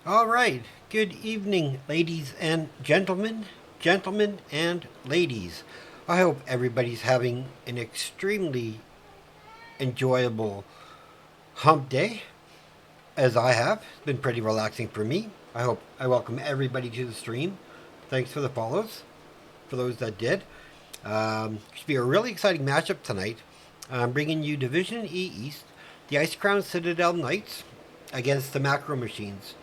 All right. Good evening, ladies and gentlemen and ladies. I hope everybody's having an extremely enjoyable hump day, as I have. It's been pretty relaxing for me. I welcome everybody to the stream. Thanks for the follows, for those that did. Should be a really exciting matchup tonight. I'm bringing you Division E East, the Icecrown Citadel Knights against the Macro Machines.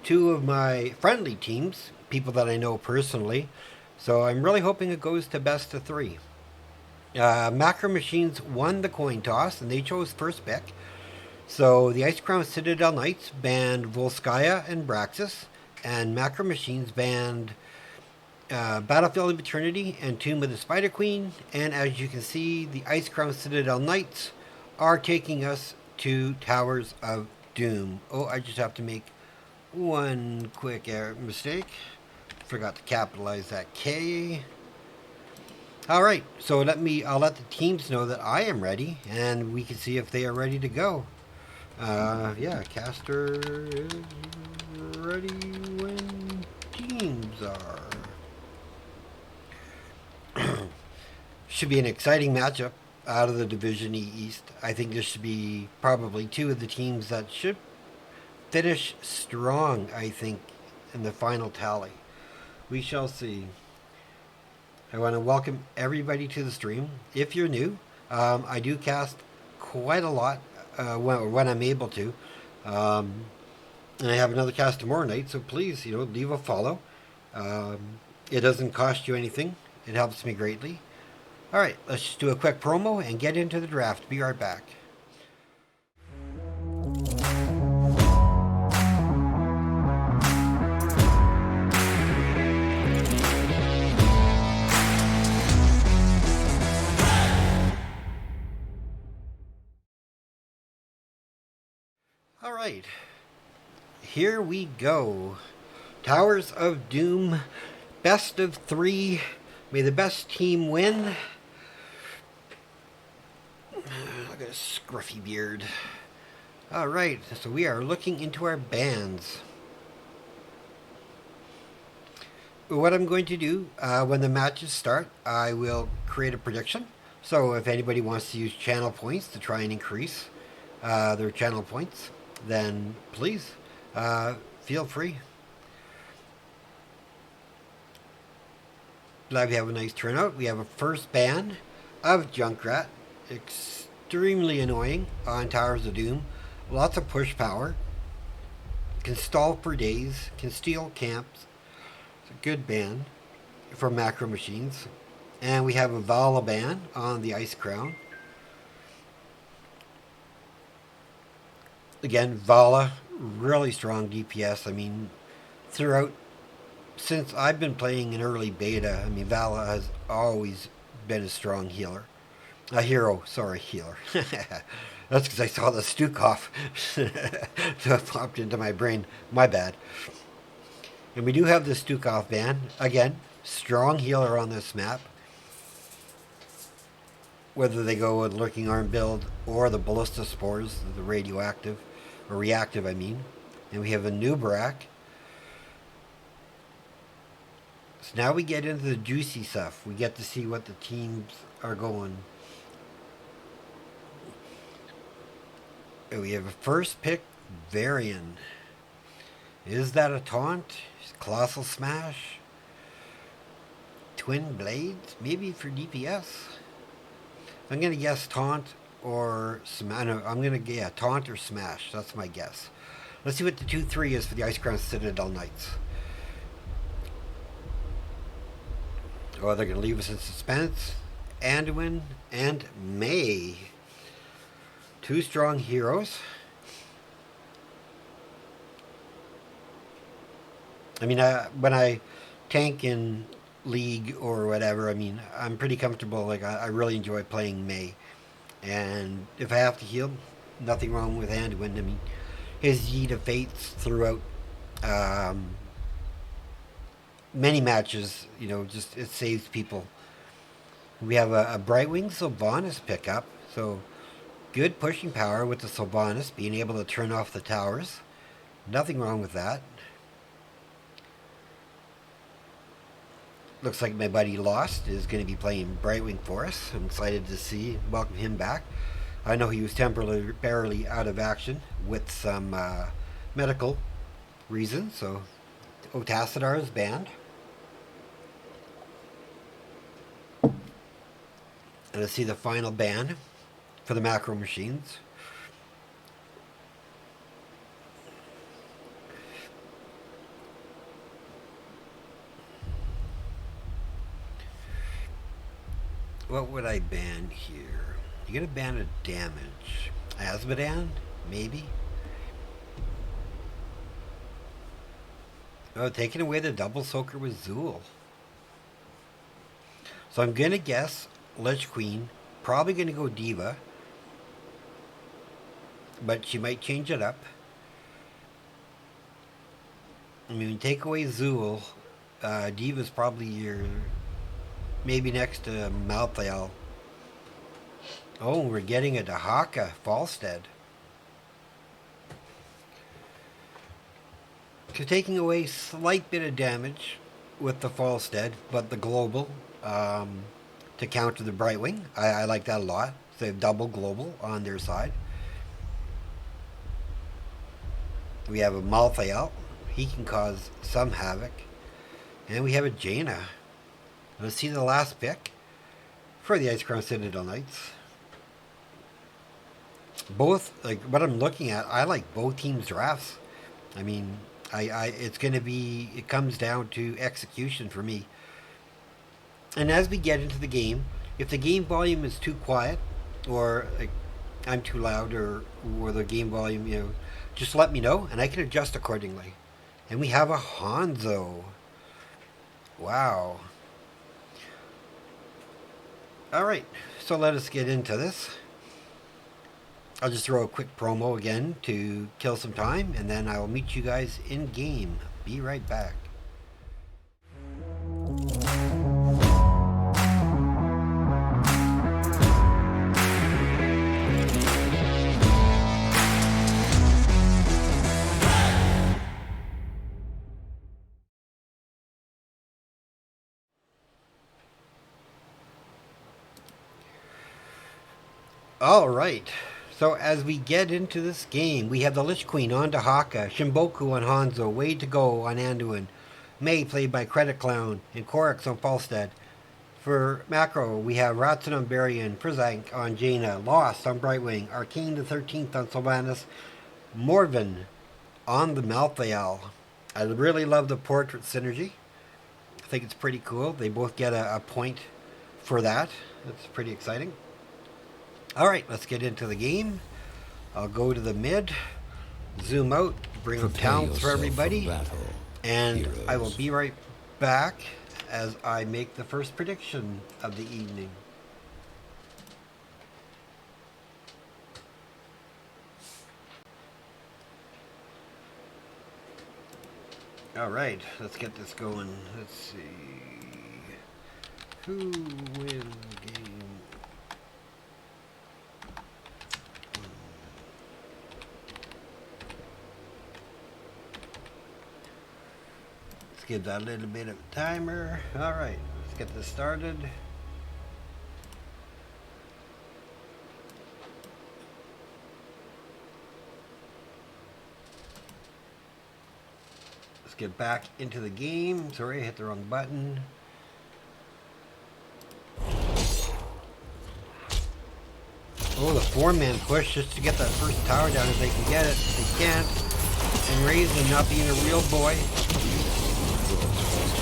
Two of my friendly teams, people that I know personally. So I'm really hoping it goes to best of three. Macro Machines won the coin toss and they chose first pick. So the Icecrown Citadel Knights banned Volskaya and Braxis, and Macro Machines banned Battlefield of Eternity and Tomb of the Spider Queen. And as you can see, the Icecrown Citadel Knights are taking us to Towers of Doom. Oh, I just have to make one quick mistake. Forgot to capitalize that K. All right, so I'll let the teams know that I am ready, and we can see if they are ready to go. Yeah, caster is ready when teams are. Should be an exciting matchup out of the Division E East. I think there should be probably two of the teams that should finish strong, I think, in the final tally. We shall see. I want to welcome everybody to the stream. If you're new, I do cast quite a lot when I'm able to. And I have another cast tomorrow night, so please, leave a follow. It doesn't cost you anything. It helps me greatly. All right, let's just do a quick promo and get into the draft. Be right back. All right, here we go. Towers of Doom, best of three. May the best team win. Look at a scruffy beard. All right, so we are looking into our bands. What I'm going to do when the matches start, I will create a prediction. So if anybody wants to use channel points to try and increase their channel points, then please feel free. Glad we have a nice turnout. We have a first ban of Junkrat. Extremely annoying on Towers of Doom. Lots of push power. Can stall for days. Can steal camps. It's a good ban for Macro Machines. And we have a Vala ban on the Icecrown. Again, Vala, really strong DPS. I mean, throughout, since I've been playing in early beta, I mean, Vala has always been a strong healer. A hero, sorry, healer. That's because I saw the Stukov. So it popped into my brain. My bad. And we do have the Stukov ban. Again, strong healer on this map. Whether they go with Lurking Arm build or the Ballista Spores, the radioactive, or reactive, I mean. And we have a Nubarak. So now we get into the juicy stuff. We get to see what the teams are going. We have a first pick, Varian. Is that a taunt? Colossal Smash? Twin Blades? Maybe for DPS? I'm going to guess taunt or smash. No, I'm going to taunt or smash. That's my guess. Let's see what the 2-3 is for the Icecrown Citadel Knights. Oh, they're going to leave us in suspense. Anduin and May. Two strong heroes. I mean, when I tank in League or whatever, I mean, I'm pretty comfortable. Like, I really enjoy playing May. And if I have to heal, nothing wrong with Anduin. I mean, his Yeet of Fates throughout many matches, just it saves people. We have a Brightwing Sylvanas pickup. So, good pushing power with the Sylvanas, being able to turn off the towers. Nothing wrong with that. Looks like my buddy Lost is going to be playing Brightwing for us. I'm excited to welcome him back. I know he was temporarily out of action with some medical reasons, so Otacidar is banned. And let's see the final ban for the macro machines. What would I ban here? You're gonna ban a damage. Asmodan? Maybe? Oh, taking away the double soaker with Zool. So I'm gonna guess Lich Queen. Probably gonna go Diva. But she might change it up. I mean, take away Zool. Diva's probably your... maybe next to Malthael. Oh, we're getting a Dahaka Falstead. So taking away slight bit of damage with the Falstead, but the global to counter the Brightwing. I like that a lot. So they have double global on their side. We have a Malthael. He can cause some havoc. And we have a Jaina. Let's see the last pick for the Icecrown Citadel Knights. Both, like what I'm looking at, I like both teams' drafts. I mean, it's going to be, it comes down to execution for me. And as we get into the game, if the game volume is too quiet, or like, I'm too loud, or the game volume, you know, just let me know, and I can adjust accordingly. And we have a Hanzo. Wow. Alright, so let us get into this. I'll just throw a quick promo again to kill some time, and then I will meet you guys in game. Be right back. Alright, so as we get into this game, we have the Lich Queen on Dahaka, Shimboku on Hanzo, Way to Go on Anduin, Mei played by Credit Clown, and Korix on Falstead. For macro, we have Ratson on Barian, Prizank on Jaina, Lost on Brightwing, Arcane the 13th on Sylvanas, Morven on the Malthael. I really love the portrait synergy. I think it's pretty cool. They both get a point for that. That's pretty exciting. Alright, let's get into the game. I'll go to the mid, zoom out, bring up talents for everybody, and heroes. I will be right back as I make the first prediction of the evening. Alright, let's get this going. Let's see. Who wins game? Give that a little bit of a timer. Alright, let's get this started. Let's get back into the game. Sorry, I hit the wrong button. Oh, the 4-man push just to get that first tower down if they can get it. They can't. And Raisin not being a real boy.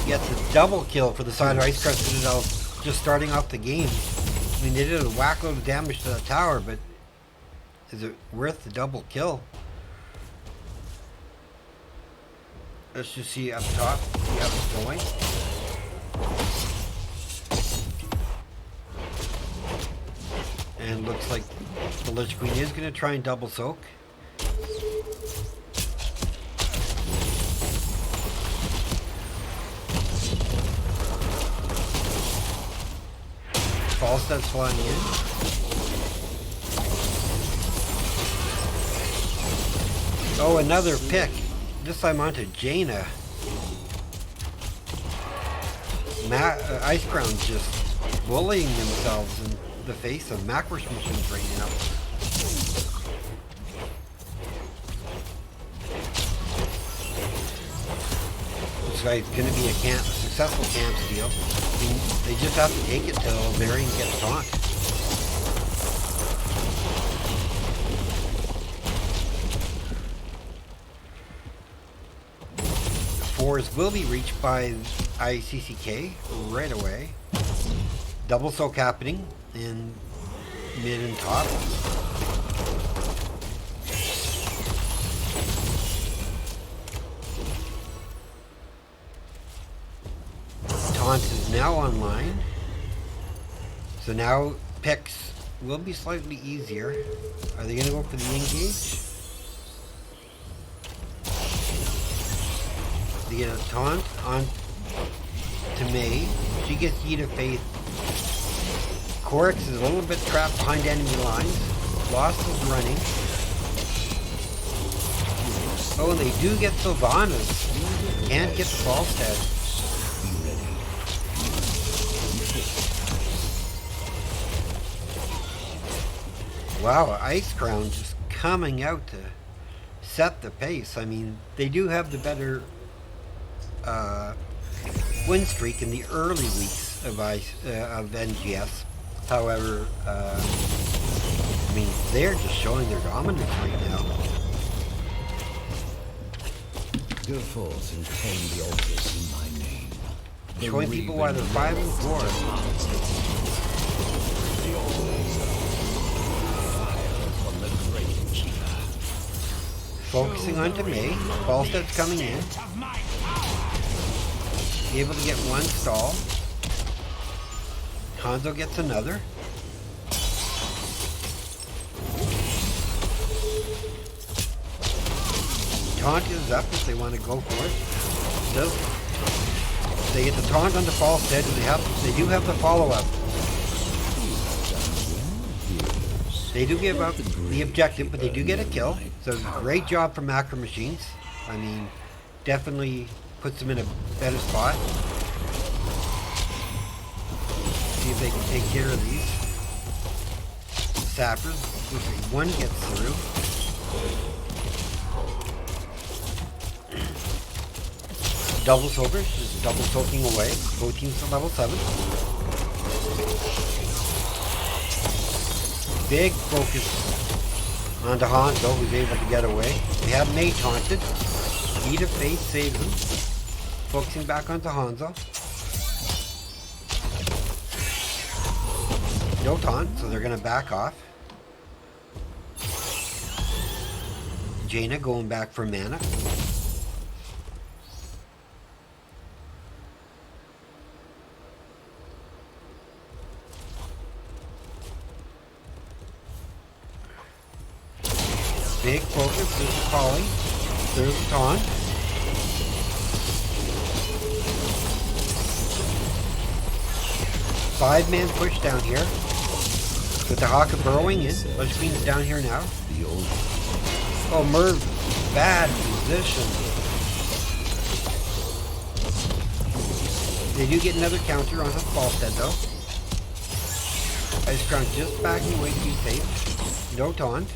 Gets a double kill for the side of Icecrown Citadel just starting off the game. I mean, they did a whack load of damage to that tower, but is it worth the double kill? Let's just see up top, see how it's going. And looks like the Lich Queen is going to try and double soak. Falstead's flying in. Oh, another pick. This time onto Jaina. Icecrown's just bullying themselves in the face of macro machines right now. This guy's going to be a successful camp steal. I mean, they just have to take it till Varian gets taunt. Fours will be reached by ICCK right away. Double soak happening in mid and top. Taunt is now online. So now picks will be slightly easier. Are they going to go for the engage? They get a taunt on to May. She gets Yeet of Faith. Corix is a little bit trapped behind enemy lines. Lost is running. Oh, and they do get Sylvanas. Can't get the Falstead. Wow, Icecrown just coming out to set the pace. I mean, they do have the better win streak in the early weeks of NGS. However, I mean, they're just showing their dominance right now. Go forth and claim the altars in my name. Showing people why they're 5 and 4. Focusing on May. Falstead's coming in. Be able to get one stall. Hanzo gets another. Taunt is up if they want to go for it. Does they get the taunt on the Falstead? They do have the follow-up. They do give up the objective, but they do get a kill. So great job from Macro Machines. I mean, definitely puts them in a better spot. See if they can take care of these sappers. One gets through. Double soakers, just double soaking away. Both teams to level 7. Big focus onto Hanzo, who's able to get away. We have May taunted. Yeet of Faith saves him. Focusing back onto Hanzo. No taunt, so they're going to back off. Jaina going back for mana. Big focus, there's Polly, there's the taunt. Five-man push down here. With the Haka burrowing in. Lush Queen's down here now. Oh, Merv, bad position. They do get another counter on his Falstead though. Icecrown just backing away to be safe. No taunt.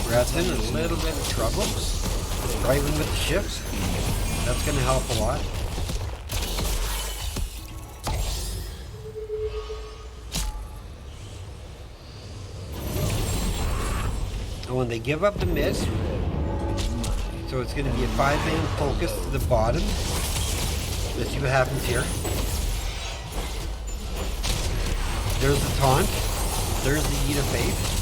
Rat's in a little bit of trouble. Driving with the ships. That's going to help a lot. And when they give up the mid, so it's going to be a 5-man focus to the bottom. Let's see what happens here. There's the taunt. There's the Yeet of Faith.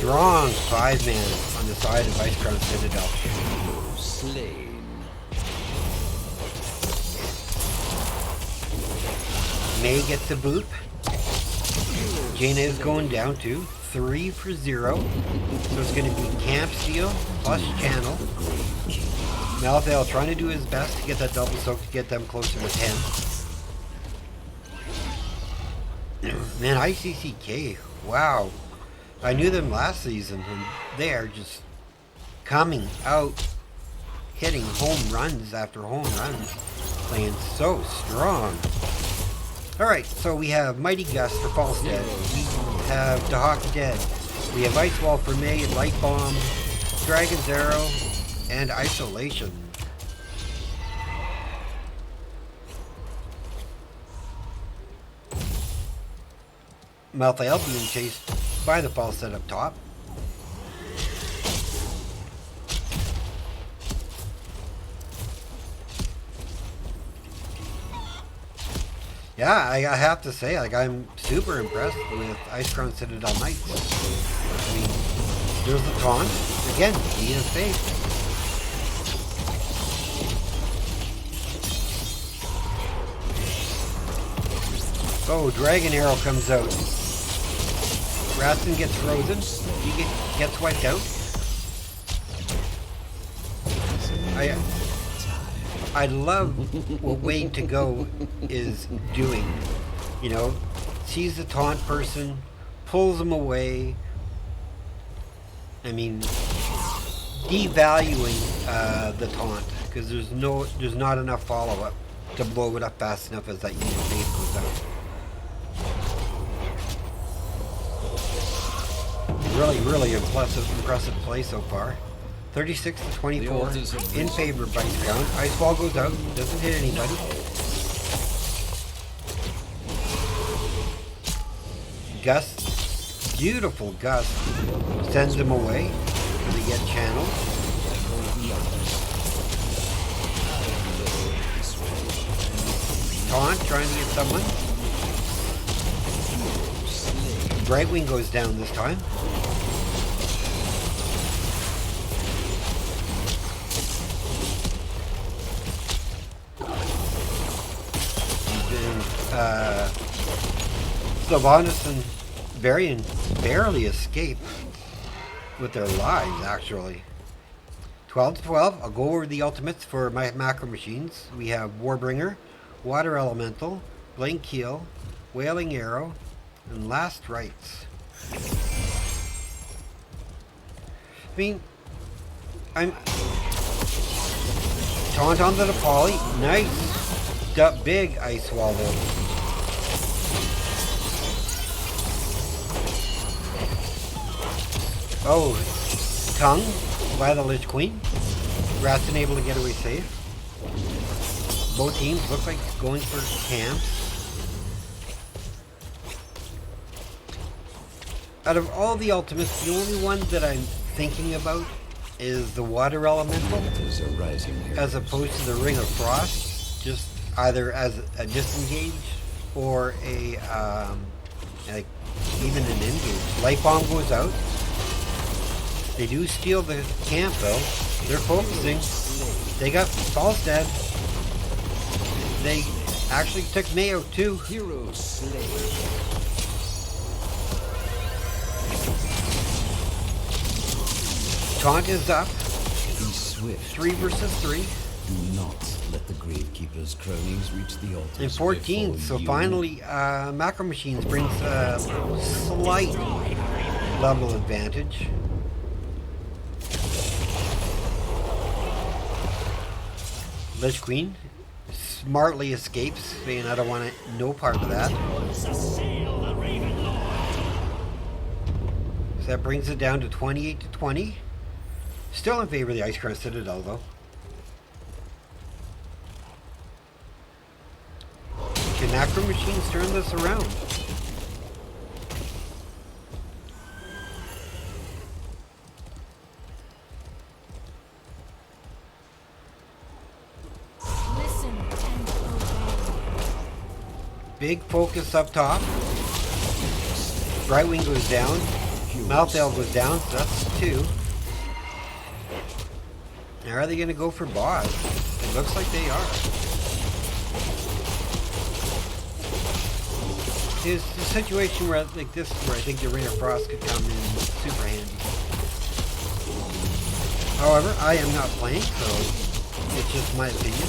Strong 5-man on the side of Icecrown Citadel. Slain. May gets the boop. Jaina is going down too. 3 for 0. So it's going to be Camp Steel plus Channel. Malthael trying to do his best to get that double soak to get them closer to 10. Man, ICCK, wow. I knew them last season, and they are just coming out, hitting home runs after home runs, playing so strong. Alright, so we have Mighty Gust for Falstead, we have Dahak Dead, we have Ice Wall for May, Light Bomb, Dragon's Arrow, and Isolation. Malthael being chased by the Falstead up top. Yeah, I have to say, like, I'm super impressed with Icecrown Citadel Knights. I mean, there's the taunt. Again, he is safe. Oh, Dragon Arrow comes out. Rastin gets frozen. He gets wiped out. I love what Wayne to Go is doing. You know, sees the taunt person, pulls them away. I mean, devaluing the taunt because there's not enough follow up to blow it up fast enough as that evil face goes out. Really impressive play so far. 36 to 24 in favor of Icecrown. Ice Wall goes out, doesn't hit anybody. Gust, beautiful Gust, sends him away so they get channeled. Taunt trying to get someone. Brightwing goes down this time. Sylvanas and Varian barely escape with their lives, actually. 12 to 12. I'll go over the ultimates for my macro machines. We have Warbringer, Water Elemental, Blink Keel, Wailing Arrow, and Last Rites. I mean, I'm taunt onto the poly. Nice. Got big Ice Wall though. Oh, tongue by the Lich Queen. Rastin able to get away safe. Both teams look like going for camps. Out of all the ultimates, the only one that I'm thinking about is the Water Elemental, as opposed to the Ring of Frost, just either as a disengage or a like even an engage. Light Bomb goes out. They do steal the camp though. They're focusing. They got Falstead. They actually took Mayo too. Hero slain. Taunt is up. Be swift. 3 versus 3. Do not let the Gravekeeper's cronies reach the altar. And 14, so finally Macro Machines brings a slight level advantage. Lich Queen smartly escapes, saying I don't want no part of that. So that brings it down to 28 to 20. Still in favor of the Icecrown Citadel though. Can Macro Machines turn this around? Big focus up top. Brightwing goes down. Malthael goes down, so that's 2. Now are they going to go for boss? It looks like they are. is the situation where like this, where I think the Ring of Frost could come in super handy. However, I am not playing, so it's just my opinion.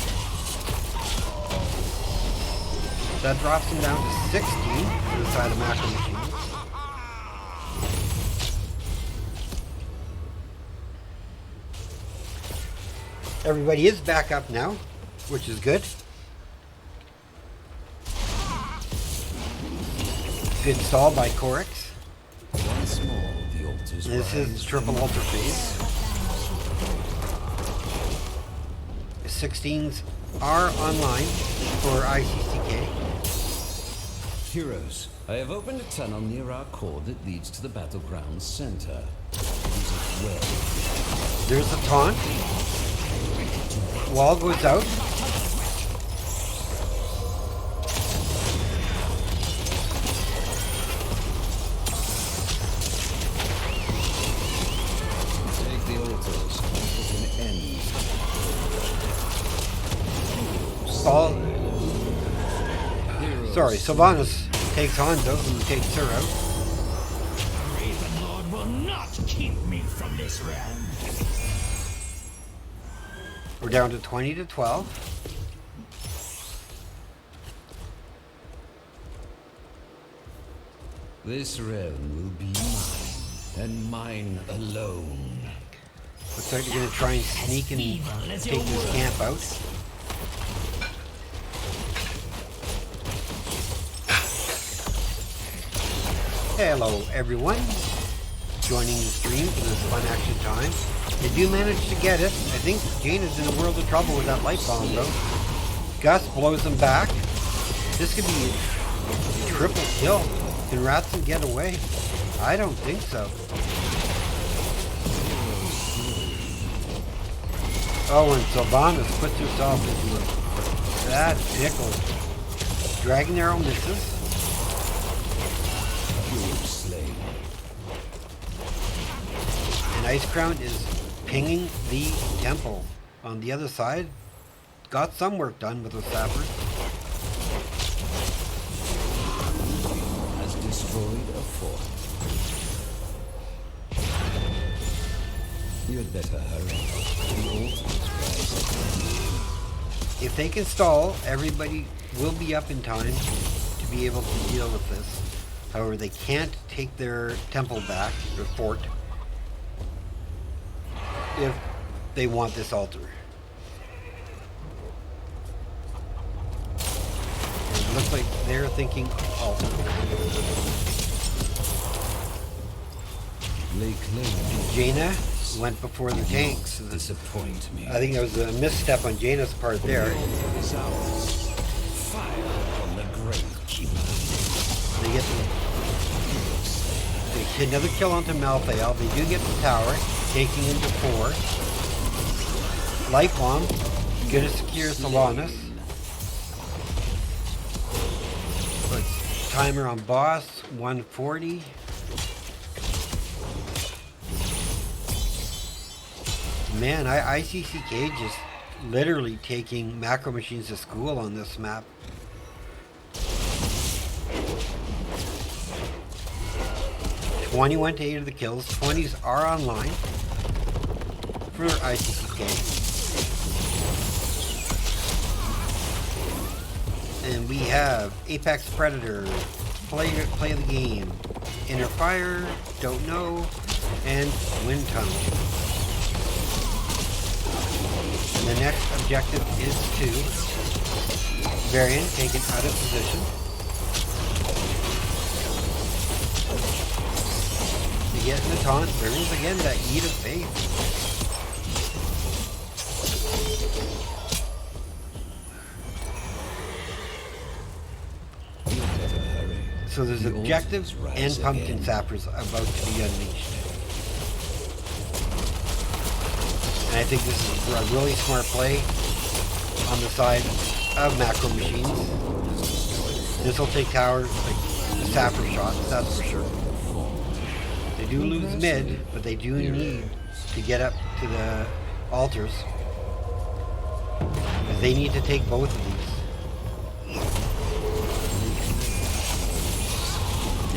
That drops him down to 16 to the side of Macro Machines. Everybody is back up now, which is good. Good stall by Corix. Once more, the altars This is rise triple from altar phase. 16s are online for ICCK. Heroes, I have opened a tunnel near our core that leads to the battleground center. Use it well. There's a taunt. Wall goes out. Take the altars and put an end. All. Sorry, Sylvanas takes Hanzo, who takes her out. Raven Lord will not keep me from this realm. We're down to 20 to 12. This realm will be mine, and mine alone. Looks like they're going to try and sneak and take this camp out. Hello everyone, joining the stream for this fun action time. They do manage to get it. I think Jane is in a world of trouble with that light bomb though. Gus blows them back. This could be a triple kill. Can Ratson get away? I don't think so. Oh, and Sylvanas puts herself into a bad pickle. Dragon Arrow misses. And Icecrown is pinging the temple. On the other side, got some work done with the sappers. Has destroyed a fort. You'd better hurry. The altars rise. If they can stall, everybody will be up in time to be able to deal with this. However, they can't take their temple back, their fort, if they want this altar. And it looks like they're thinking altar. Lay claim. Jaina went before the tanks. Disappoint me. I think it was a misstep on Jaina's part there. Is ours. Fire on the Gravekeeper. They get another kill onto Malthael. They do get the tower, taking him to 4. Light bomb, gonna secure Sylvanas. But timer on boss, 140. Man, ICCK just literally taking Macro Machines to school on this map. (21 to 8 of the kills. 20s are online for ICCK. And we have Apex Predator, play the game, Inner Fire, don't know, and Wind Tunnel. And the next objective is to Varian taken out of position. To get in the taunt, there is again that Eat of Faith. So there's objectives and pumpkin sappers about to be unleashed. And I think this is a really smart play on the side of Macro Machines. This will take towers, like the sapper shots, that's for sure. They do lose mid, but they do need to get up to the altars. Because they need to take both of these.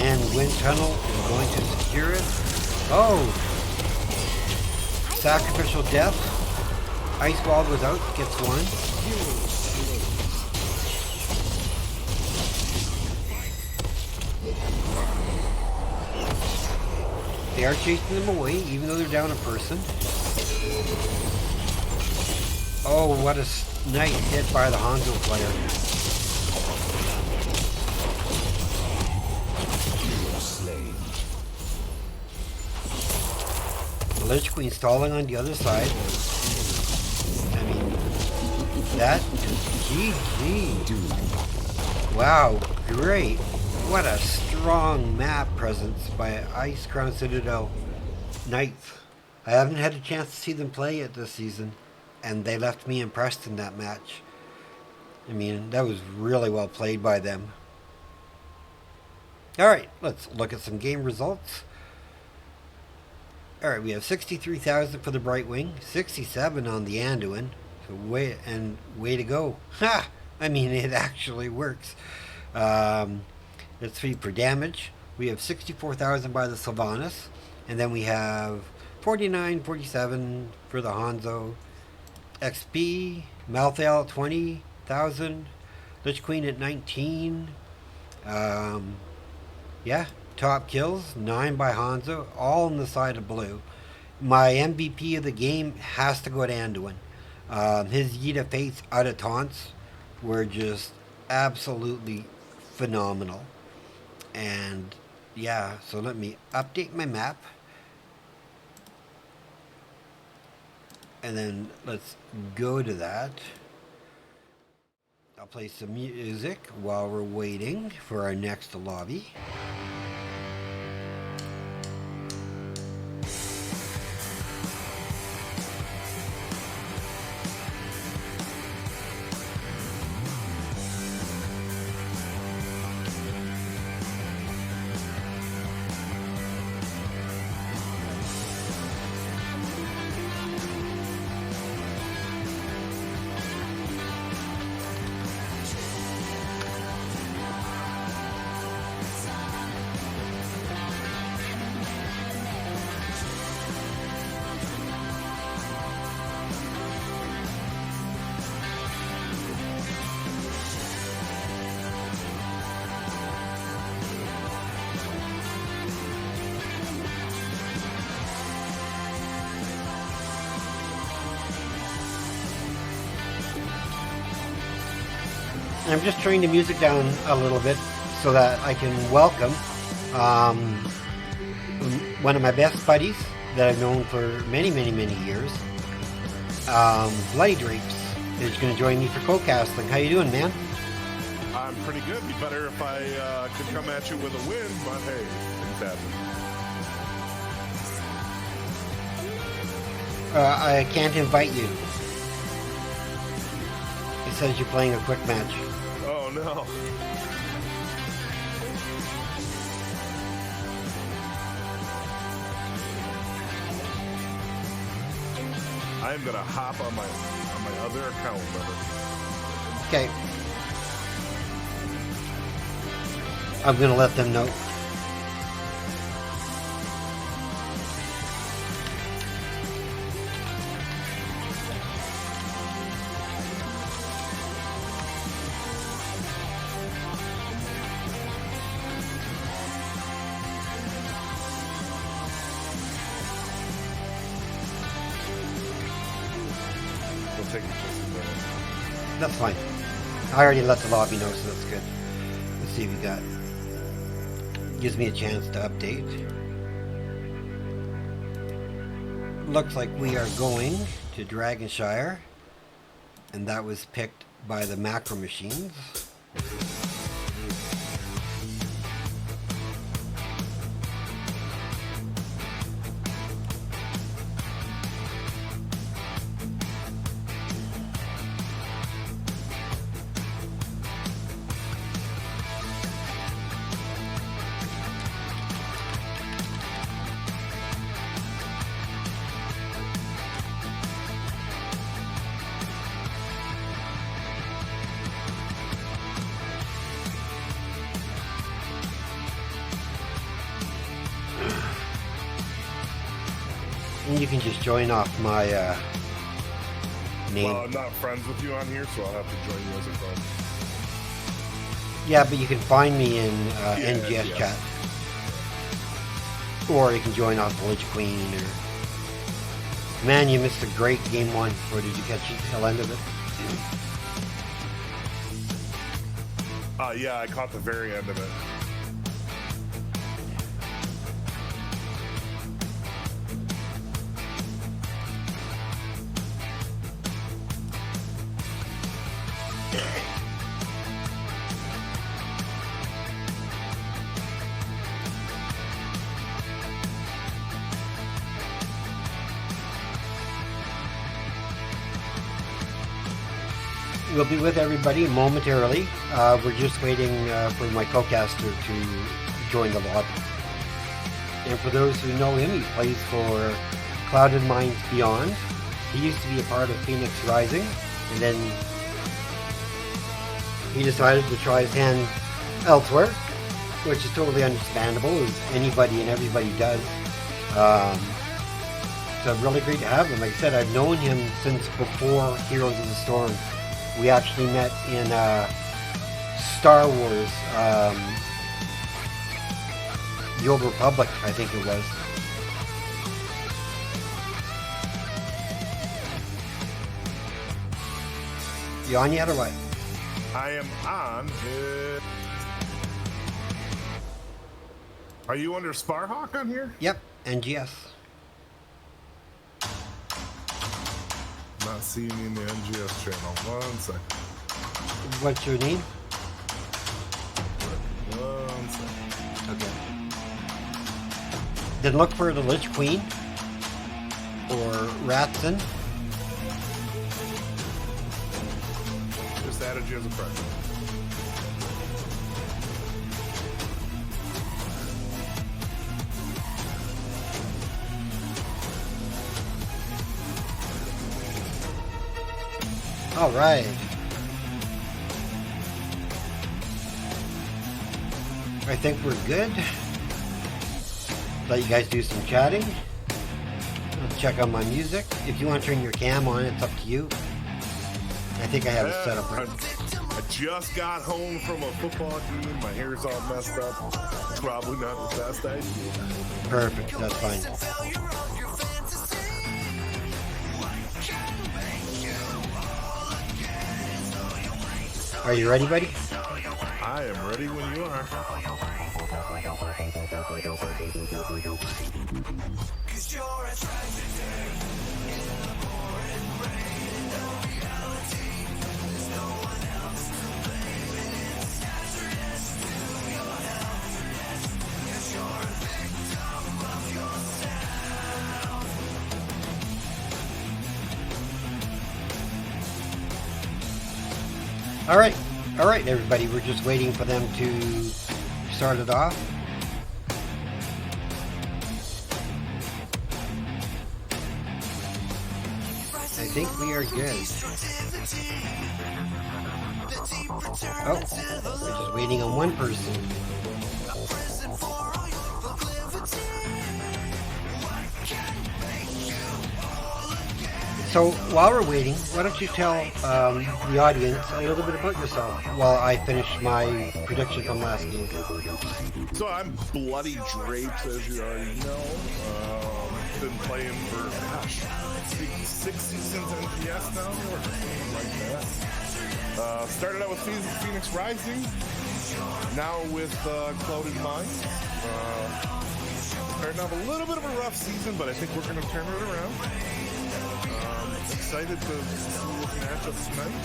And Wind Tunnel is going to secure it. Oh! Sacrificial Death. Ice Wall goes out, gets one. They are chasing them away, even though they're down a person. Oh, what a nice hit by the Hanzo player. The Lich Queen stalling on the other side. I mean, that is GG. Wow, great. What a strong map presence by Icecrown Citadel Knights. I haven't had a chance to see them play yet this season, and they left me impressed in that match. I mean, that was really well played by them. Alright, let's look at some game results. Alright, we have 63,000 for the Brightwing, 67 on the Anduin. So way to go. Ha! I mean, it actually works. That's 3 per damage. We have 64,000 by the Sylvanas. And then we have 49, 47 for the Hanzo. XP, Malthael at 20,000. Lich Queen at 19. Yeah, top kills, 9 by Hanzo, all on the side of blue. My MVP of the game has to go to Anduin. His Yida Fates out of taunts were just absolutely phenomenal. And yeah, so let me update my map. And then let's go to that. I'll play some music while we're waiting for our next lobby. I'm just turning the music down a little bit so that I can welcome one of my best buddies that I've known for many, many, many years. Bloody Drapes is going to join me for co-casting. How you doing, man? I'm pretty good. It'd be better if I could come at you with a win, but hey, things happen. I can't invite you. It says you're playing a quick match. Oh no. I am gonna hop on my other account, brother. Okay. I'm gonna let them know. That's fine. I already let the lobby know, so that's good. Let's see what we got. Gives me a chance to update. Looks like we are going to Dragonshire, and that was picked by the macro machines. And you can just join off my name. Well, I'm not friends with you on here, so I'll have to join you as a friend. Yeah, but you can find me in NGS yeah. chat. Or you can join off the Lich Queen. Or... Man, you missed a great game 1. Or did you catch the tail end of it? Yeah, I caught the very end of it. We'll be with everybody momentarily. We're just waiting for my co-caster to join the lobby. And for those who know him, he plays for Clouded Minds Beyond. He used to be a part of Phoenix Rising, and then he decided to try his hand elsewhere, which is totally understandable, as anybody and everybody does. So really great to have him. Like I said, I've known him since before Heroes of the Storm. We actually met in Star Wars, The Old Republic, I think it was. You on yet or what? I am on. Are you under Sparhawk on here? Yep, NGS. Not seeing you in the NGS channel. 1 second. What's your name? 1 second. Okay. Then look for the Lich Queen or Ratson. Just added you as a friend. All right. I think we're good. Let you guys do some chatting. Let's check on my music. If you want to turn your cam on, it's up to you. I think I have it set up right. I just got home from a football game. My hair's all messed up. Probably not the best idea. Perfect. That's fine. Are you ready, buddy? I am ready when you are. All right, everybody. We're just waiting for them to start it off. I think we are good. Oh, we're just waiting on one person. So while we're waiting, why don't you tell the audience a little bit about yourself while I finish my prediction from last game. So I'm bloody draped, as you already know. Been playing for, gosh, 6 seasons NGS now, or something like that. Started out with Phoenix Rising, now with Clouded Minds. Starting off a little bit of a rough season, but I think we're going to turn it around. Excited to see what matchups tonight.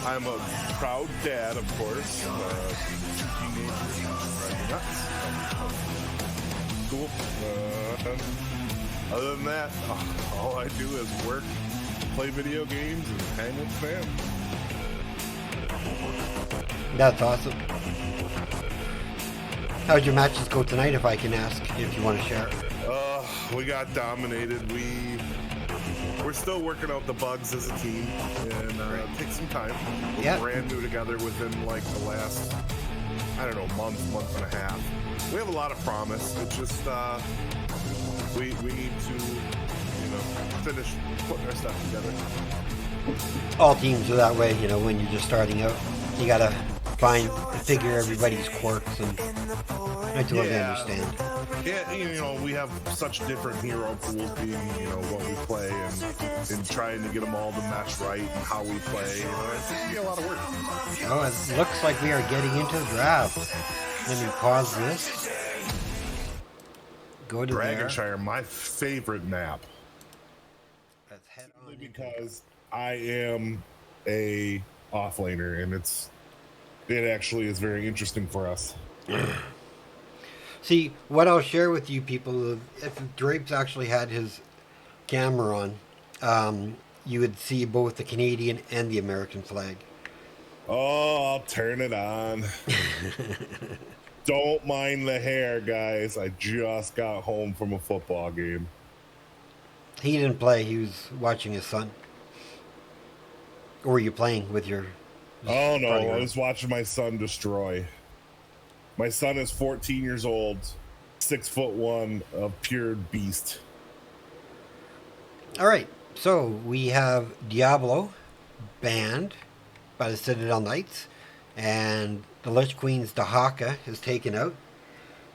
I'm a proud dad, of course. 2 teenagers driving nuts. Cool. Other than that, all I do is work, play video games, and hang with fam. That's awesome. How'd your matches go tonight, if I can ask, if you want to share? We got dominated. We're still working out the bugs as a team, and it takes some time. We're brand new together within like the last, I don't know, month and a half. We have a lot of promise. It's just we need to, finish putting our stuff together. All teams are that way, when you're just starting out. You gotta figure everybody's quirks, and I totally understand. Yeah, we have such different hero pools being, what we play and trying to get them all to mesh right and how we play. It's going to be a lot of work. Oh, it looks like we are getting into the draft. Let me pause this. Go to Dragonshire, my favorite map. Let's head on because I am a offlaner, and it actually is very interesting for us. See, what I'll share with you people, if Drapes actually had his camera on, you would see both the Canadian and the American flag. Oh, I'll turn it on. Don't mind the hair, guys. I just got home from a football game. He didn't play. He was watching his son. Or were you playing with your... Oh, no. I was watching my son destroy. My son is 14 years old, 6'1", a pure beast. All right. So we have Diablo banned by the Citadel Knights. And the Lich Queen's Dahaka is taken out.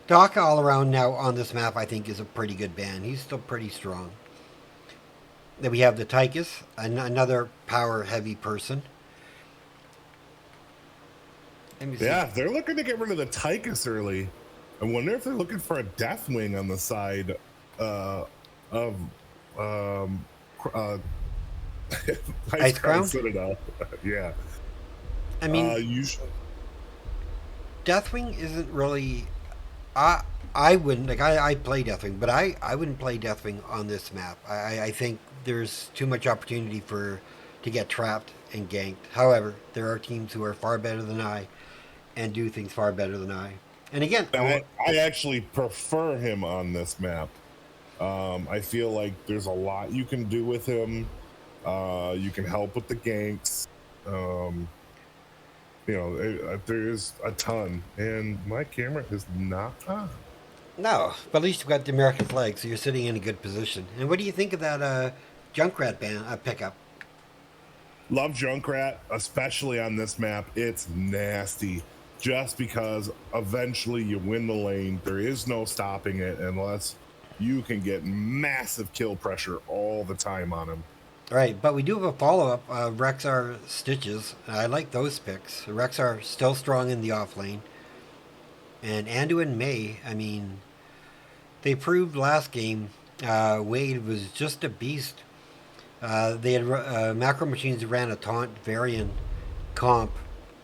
Dahaka all around now on this map, I think, is a pretty good ban. He's still pretty strong. Then we have the Tychus, another power-heavy person. Yeah, they're looking to get rid of the Tychus early. I wonder if they're looking for a Deathwing on the side of Icecrown? Citadel. Yeah. I mean, usually Deathwing isn't really... I wouldn't... I play Deathwing, but I wouldn't play Deathwing on this map. I think there's too much opportunity to get trapped and ganked. However, there are teams who are far better than I and do things far better than I. And again... I actually prefer him on this map. I feel like there's a lot you can do with him. You can help with the ganks. There is a ton, and my camera is not on. No, but at least you've got the American flag, so you're sitting in a good position. And what do you think of that Junkrat pickup? Love Junkrat, especially on this map. It's nasty. Just because eventually you win the lane, there is no stopping it unless you can get massive kill pressure all the time on him. Right, but we do have a follow-up, Rexar Stitches. I like those picks. Rexar still strong in the off lane. And Anduin May, I mean, they proved last game Wade was just a beast. They had Macro Machines ran a taunt Varian comp,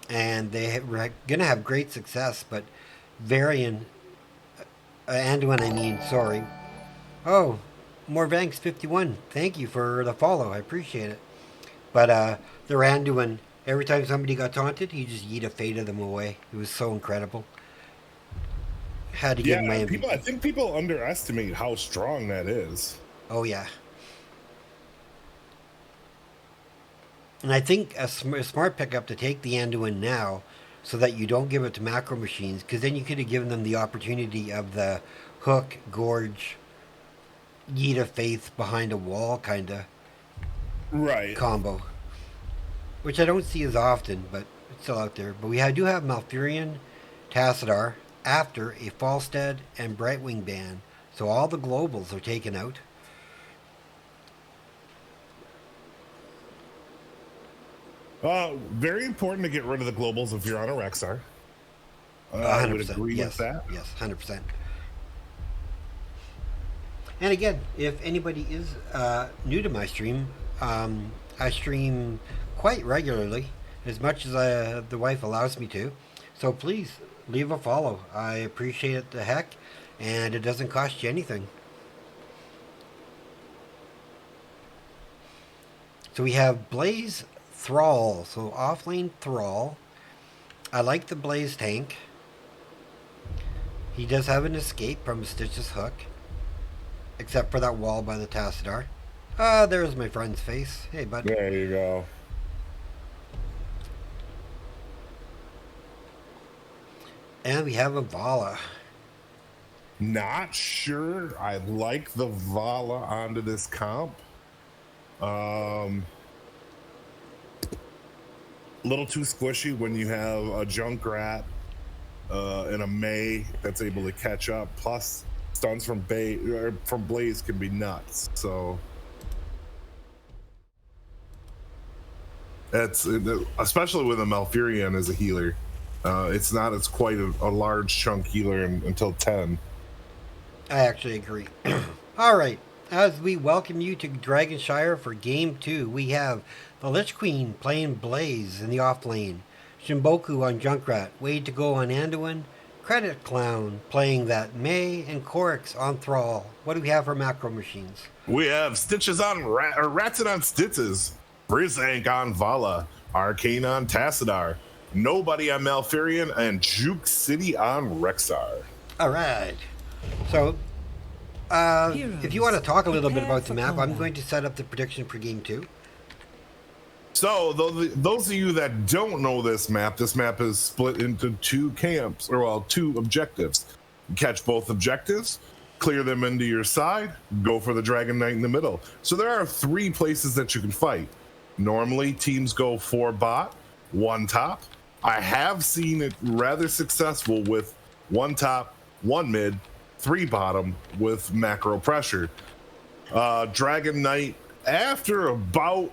and they were going to have great success, but Varian, Anduin, I mean, sorry. Oh, More Banks 51. Thank you for the follow. I appreciate it. But the Randuin, every time somebody got taunted, he just faded them away. It was so incredible. Had to give him my MVP. I think people underestimate how strong that is. Oh, yeah. And I think a smart pickup to take the Anduin now so that you don't give it to Macro Machines, because then you could have given them the opportunity of the hook, gorge, Yeet of Faith behind a wall kind of combo, which I don't see as often, but it's still out there. But we do have Malfurion, Tassadar after a Falstead and Brightwing ban, so all the globals are taken out. Very important to get rid of the globals if you're on a Rexar. 100%. I would agree with that. Yes, 100%. And again, if anybody is new to my stream, I stream quite regularly, as much as the wife allows me to. So please, leave a follow. I appreciate it the heck, and it doesn't cost you anything. So we have Blaze Thrall, so offlane Thrall. I like the Blaze tank. He does have an escape from Stitch's hook. Except for that wall by the Tassadar. There's my friend's face. Hey, bud. There you go. And we have a Vala. Not sure I like the Vala onto this comp. Little too squishy when you have a Junkrat and a May that's able to catch up. Plus, stuns from Blaze can be nuts. So that's especially with a Malfurion as a healer. It's not as quite a large chunk healer until 10. I actually agree. All right. As we welcome you to Dragonshire for Game 2, we have the Lich Queen playing Blaze in the off lane, Shimboku on Junkrat, Wade to go on Anduin, Credit Clown playing that May, and Korix on Thrall. What do we have for macro machines? We have Stitches on Ratson on Stitches, Brizank on Vala, Arcane on Tassadar, Nobody on Malfurion, and Juke City on Rexar. All right. So, if you want to talk a little bit about the map, I'm going to set up the prediction for Game 2. So, those of you that don't know this map is split into two camps, or well, two objectives. You catch both objectives, clear them into your side, go for the Dragon Knight in the middle. So there are 3 places that you can fight. Normally, teams go 4 bot, 1 top. I have seen it rather successful with 1 top, 1 mid, 3 bottom with macro pressure. Dragon Knight, after about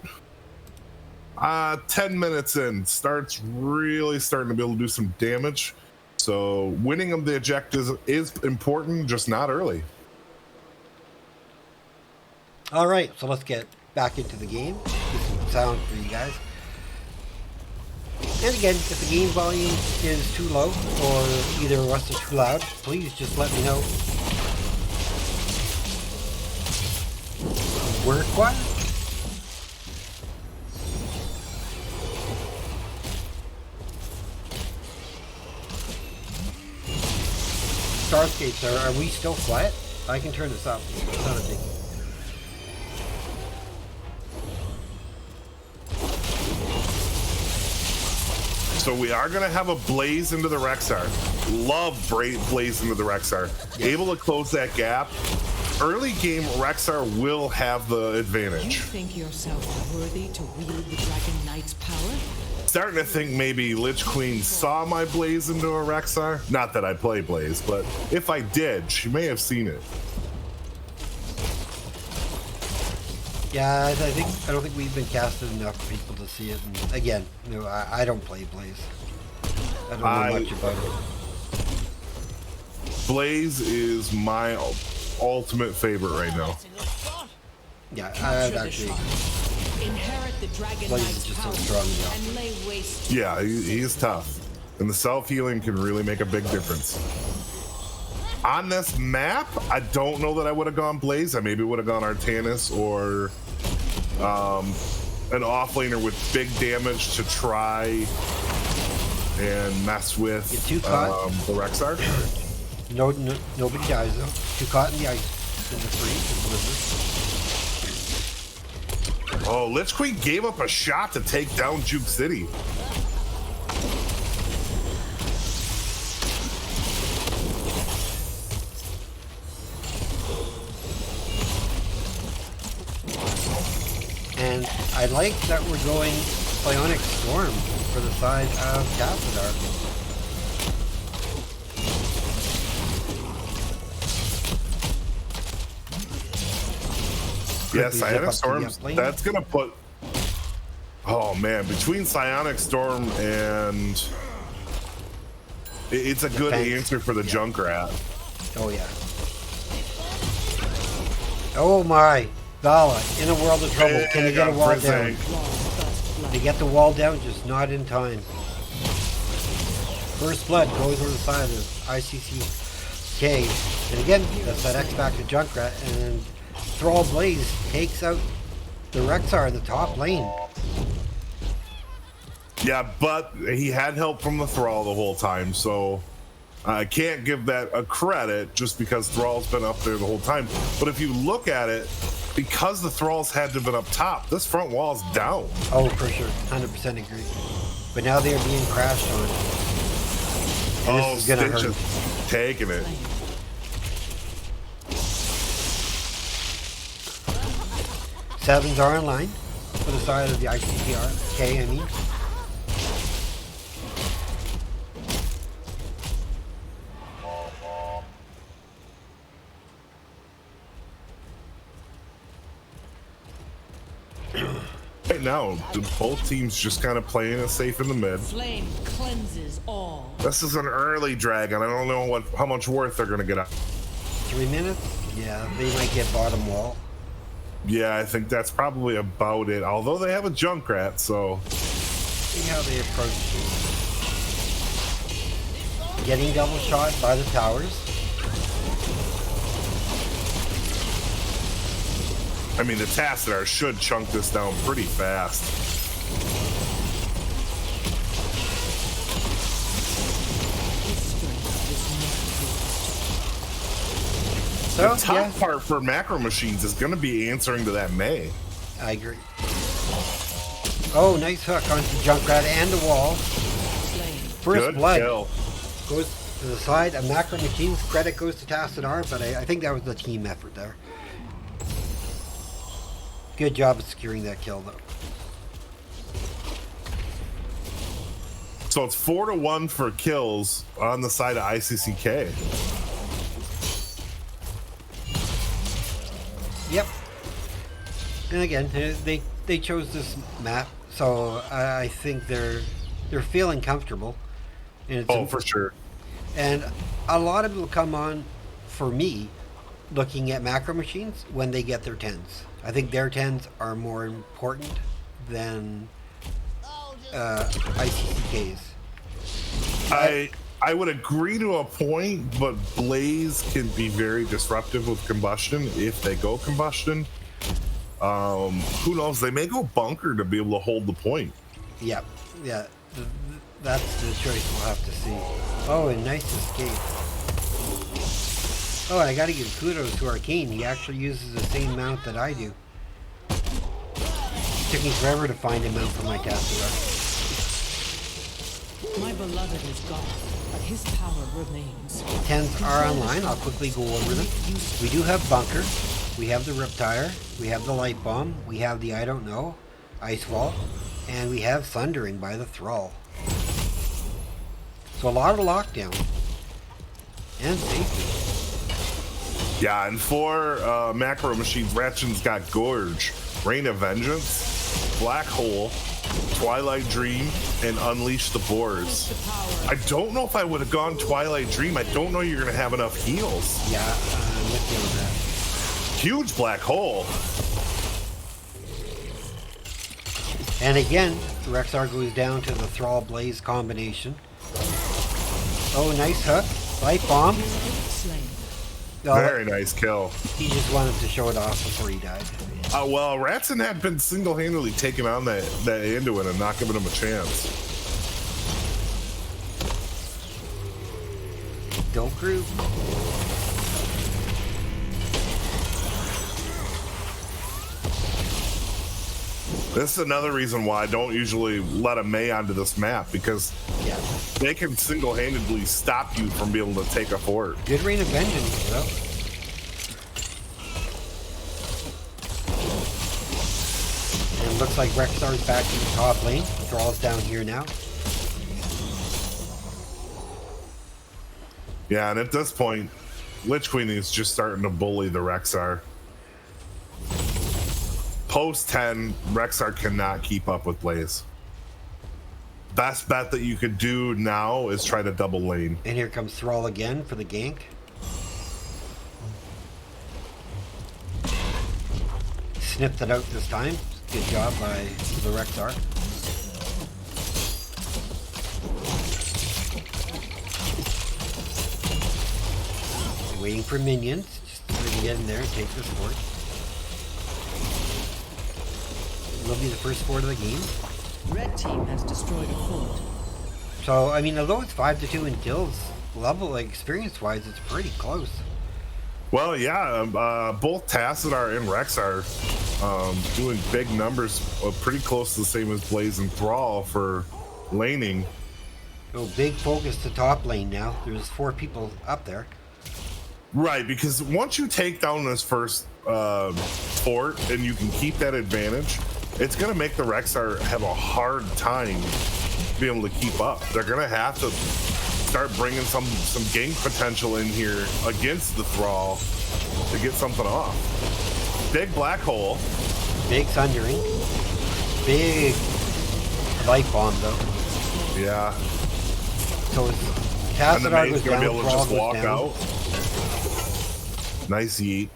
10 minutes in, starts really starting to be able to do some damage. So winning of the objectives is important, just not early. All right, so let's get back into the game. Get some sound for you guys. And again, if the game volume is too low or either of us is too loud, please just let me know. We're quiet. Starscapes, are we still quiet? I can turn this up. It's not a big. So we are going to have a Blaze into the Rexar. Love Blaze into the Rexar. Yes. Able to close that gap. Early game, Rexar will have the advantage. You think yourself worthy to wield the Dragon Knight's power? Starting to think maybe Lich Queen saw my Blaze into a Rexar. Not that I play Blaze, but if I did, she may have seen it. Yeah, I don't think we've been casted enough for people to see it. And again, no, I don't play Blaze. I don't know much about it. Blaze is my ultimate favorite right now. Yeah, I've actually. Inherit the Dragon Blaze Knight's is just so power strong, and lay waste. Yeah, he is tough. And the self-healing can really make a big difference. On this map, I don't know that I would have gone Blaze. I maybe would have gone Artanis or an offlaner with big damage to try and mess with Get too caught. the Rexar. Nobody dies though. Too caught in the ice. In the freeze. Oh, Lich Queen gave up a shot to take down Juke City. And I like that we're going Psionic Storm for the side of Tassadar. Yes, Psionic Storm, that's going to put... Oh, man, between Psionic Storm and... It's a good answer for the Junkrat. Oh, yeah. Oh, my. Vala, in a world of trouble. Can you get a wall down? They get the wall down, just not in time. First Blood goes over the side of ICCK. And again, that's that X back to Junkrat. And Thrall Blaze takes out the Rexar in the top lane. Yeah, but he had help from the Thrall the whole time, so I can't give that a credit just because Thrall's been up there the whole time. But if you look at it, because the Thralls had to have been up top, this front wall's down. Oh, for sure. 100% agree. But now they're being crashed on. And this is gonna hurt. Taking it. sevens are online for the side of the ICTR. I mean. Right now, both teams just kind of playing it safe in the mid. Flame cleanses all. This is an early dragon. I don't know how much worth they're gonna get out. 3 minutes? Yeah, they might get bottom wall. Yeah, I think that's probably about it. Although they have a Junkrat, so See how they approach you. Getting double shot by the towers. I mean, the Tassadar should chunk this down pretty fast. So, The top yeah, part for macro machines is going to be answering to that May. I agree. Oh, nice hook onto Junkrat and the wall. First Good blood kill. goes to the side of Macro Machines. Credit goes to Tassadar, but I think that was the team effort there. Good job of securing that kill, though. So it's 4-1 for kills on the side of ICCK. Yep. And again, they chose this map, so I think they're feeling comfortable. And it's For sure. And a lot of it will come on for me looking at macro machines when they get their 10s. I think their 10s are more important than ICCKs. I would agree to a point, but Blaze can be very disruptive with combustion if they go combustion. Who knows? They may go bunker to be able to hold the point. Yep. Yeah. That's the choice we'll have to see. Oh, and nice escape. Oh, and I gotta give kudos to Arcane. He actually uses the same mount that I do. It took me forever to find a mount for my Tassadar. My beloved is gone, but his power remains. 10s are online. I'll quickly go over them. We do have Bunker. We have the Riptire. We have the Light Bomb. We have the I Don't Know, Ice Wall. And we have Thundering by the Thrall. So a lot of lockdown. And safety. Yeah, and for macro machines, Ratchen's got Gorge, Rain of Vengeance, Black Hole, Twilight Dream, and Unleash the Boars. I don't know if I would have gone Twilight Dream. I don't know you're going to have enough heals. Yeah, I'm with you on that. Huge Black Hole. And again, Rexar goes down to the Thrall Blaze combination. Oh, nice hook. Light Bomb. Slain. Oh, Very nice kill. he just wanted to show it off before he died. Well, Ratson had been single-handedly taking on that Anduin and not giving him a chance. Don't group. This is another reason why I don't usually let a May onto this map, because Yeah. they can single-handedly stop you from being able to take a fort. Good Rain of Vengeance, though. And it looks like Rexar's back in the top lane. Thrall's down here now. Yeah, and at this point, Lich Queen is just starting to bully the Rexar. Post 10, Rexar cannot keep up with Blaze. Best bet that you could do now is try to double lane. And here comes Thrall again for the gank. Snipped it out this time. Good job by the Rexar. Waiting for minions, just so they can get in there and take this fort. Will be the first fort of the game. Red team has destroyed a fort. So, I mean, although it's 5-2 in kills, level, like, experience-wise, it's pretty close. Well, yeah, both Tassadar and Rex are doing big numbers, pretty close to the same as Blaze and Thrall for laning. So, big focus to top lane now. There's 4 people up there. Right, because once you take down this first fort and you can keep that advantage, it's going to make the Rexar have a hard time being able to keep up. They're going to have to start bringing some gank potential in here against the Thrall to get something off. Big black hole. Big Sundering. Big life bomb, though. Yeah. So it's And the Tassadar Mage's goes going to down, be able to Thrall just goes walk down. out. Nice yeet.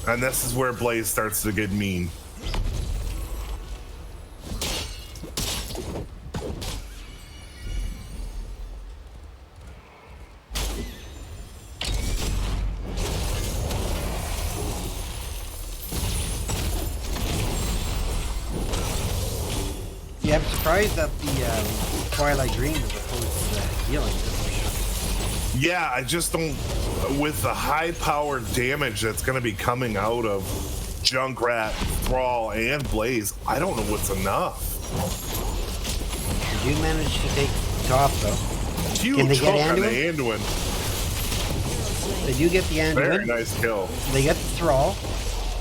And this is where Blaze starts to get mean. Yeah, I'm surprised that the Twilight Dream is opposed to the healing. That's for sure. Yeah, I just don't. With the high-powered damage that's going to be coming out of Junkrat, Thrall, and Blaze, I don't know what's enough. Did you manage to take top, though? Can they Huge get hook on the Anduin? Anduin. They do get the Very Anduin. nice kill. They get the Thrall.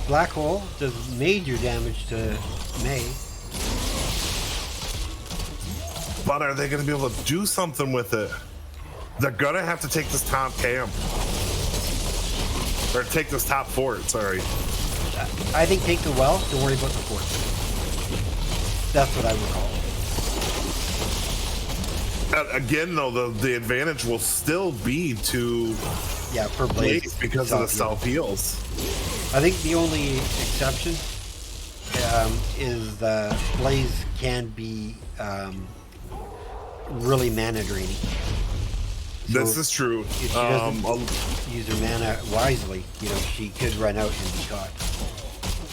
Black Hole does major damage to May. But are they going to be able to do something with it? They're going to have to take this top camp. Or take this top fort, sorry. I think take the well, don't worry about the fort. That's what I would call it. Again, though, the advantage will still be to Yeah, for Blaze Blaze. because of the self-heal. self-heals. I think the only exception is the Blaze can be really mana draining. This So is true. If she doesn't use her mana wisely, she could run out and be caught.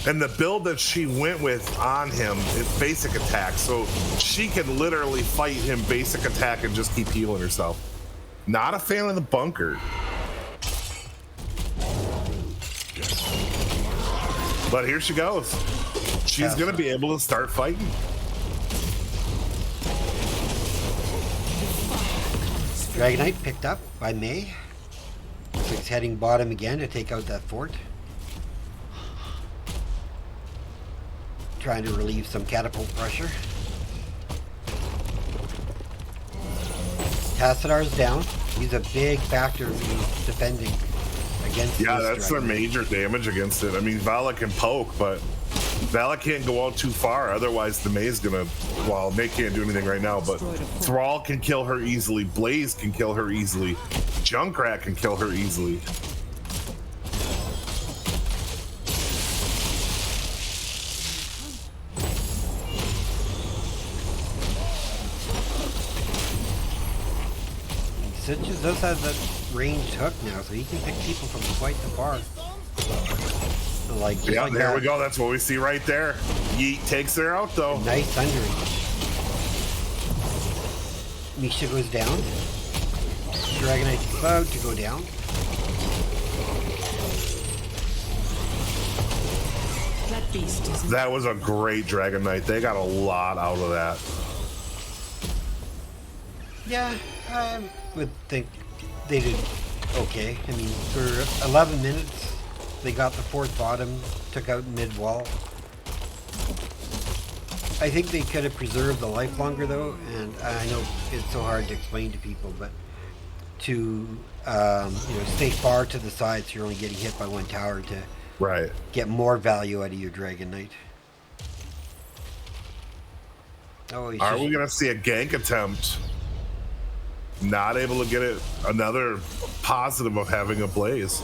And the build that she went with on him is basic attack, so she can literally fight him basic attack and just keep healing herself. Not a fan of the bunker. But here she goes. She's going to be able to start fighting. Dragonite picked up by May. So he's heading bottom again to take out that fort. Trying to relieve some catapult pressure. Tassadar's down. He's a big factor in defending against Yeah, this that's their Dragonite. major damage against it. I mean, Vala can poke, but Vala can't go out too far. Otherwise, the May's gonna. Well, May can't do anything right now, but Thrall can kill her easily. Blaze can kill her easily. Junkrat can kill her easily. Sitches does have that ranged hook now, so he can pick people from quite the far. Like, just Yeah, like there that. we go. That's what we see right there. Yeet takes her out, though. Nice thundering. Misha goes down. Dragonite's about to go down. That beast is That was a great Dragon Knight. They got a lot out of that. Yeah, I would think they did okay. I mean, for 11 minutes, they got the fourth bottom, took out mid-wall. I think they could have preserved the life longer, though, and I know it's so hard to explain to people, but to stay far to the side so you're only getting hit by one tower to Right. get more value out of your Dragon Knight. Oh, he's Are just- we going to see a gank attempt? Not able to get it. Another positive of having a Blaze.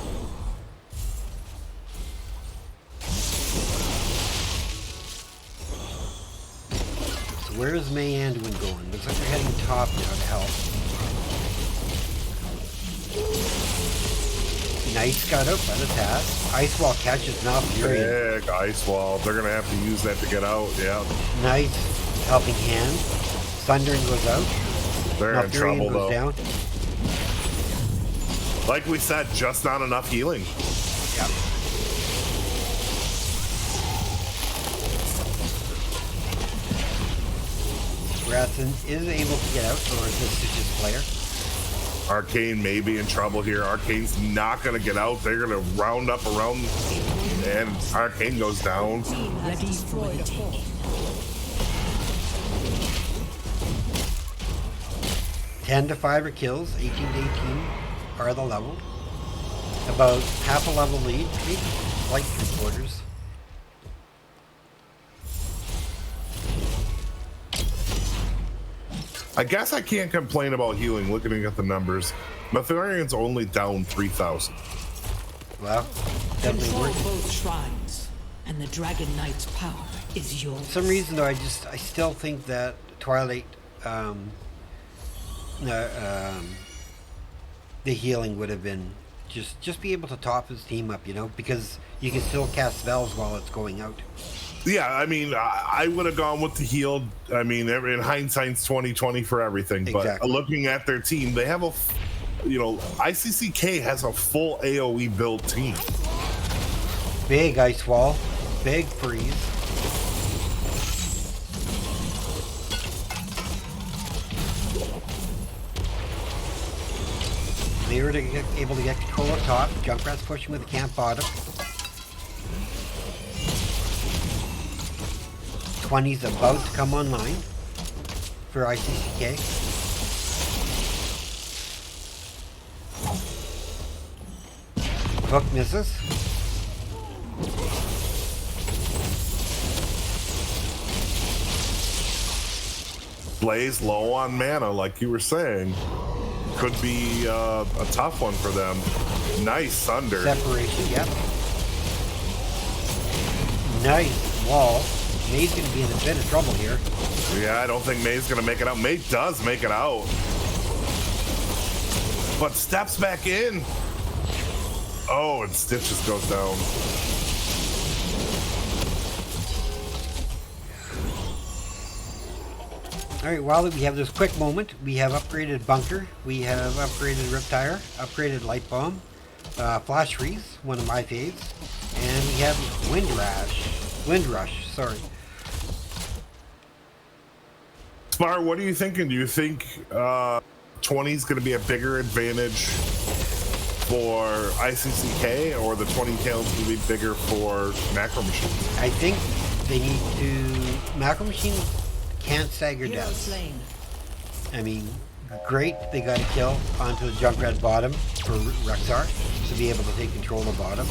So where is May Anduin going? Looks like they're heading top now to help. Nice got up by the task. Ice Wall catches Malfurion. Big ice wall. They're going to have to use that to get out. Yeah. Nice helping hand. Thundering goes out. They're in Malfurion trouble, goes though. down. Like we said, just not enough healing. Yep. Ratson is able to get out, or is this just player? Arcane may be in trouble here. Arcane's not going to get out. They're going to round up around, and Arcane goes down. Ready for the taking. 10 to 5 are kills, 18 to 18 are the level. About half a level lead, maybe like 3/4. I guess I can't complain about healing looking at the numbers. Malfurion's only down 3,000. Well, definitely Control working. both shrines, and the Dragon Knight's power is yours. For some reason though, I still think that Twilight, the healing would have been just be able to top his team up, you know, because you can still cast spells while it's going out. Yeah, I mean, I would have gone with the healed. I mean, in hindsight's 20/20 for everything. But Exactly. looking at their team, they have ICCK has a full AOE built team. Big ice wall, big freeze. They were able to get control up top. Junkrat's pushing with the camp bottom. 20's about to come online for ICCK. Hook misses. Blaze low on mana, like you were saying. Could be a tough one for them. Nice thunder. Separation, yep. Nice wall. May's going to be in a bit of trouble here. Yeah, I don't think May's going to make it out. May does make it out. But steps back in. Oh, and Stitches goes down. Alright, while we have this quick moment, we have upgraded Bunker, we have upgraded Riptire, upgraded Light Bomb, Flash Freeze, one of my faves, and we have Wind Rush, sorry. Smart, what are you thinking? Do you think 20 is going to be a bigger advantage for ICCK, or the 20 tails going to be bigger for Macro Machines? I think they need to... Macro Machine can't stagger Hero deaths. slain. I mean, great, they got a kill onto the Junkrat bottom for Rexar to be able to take control of the bottom.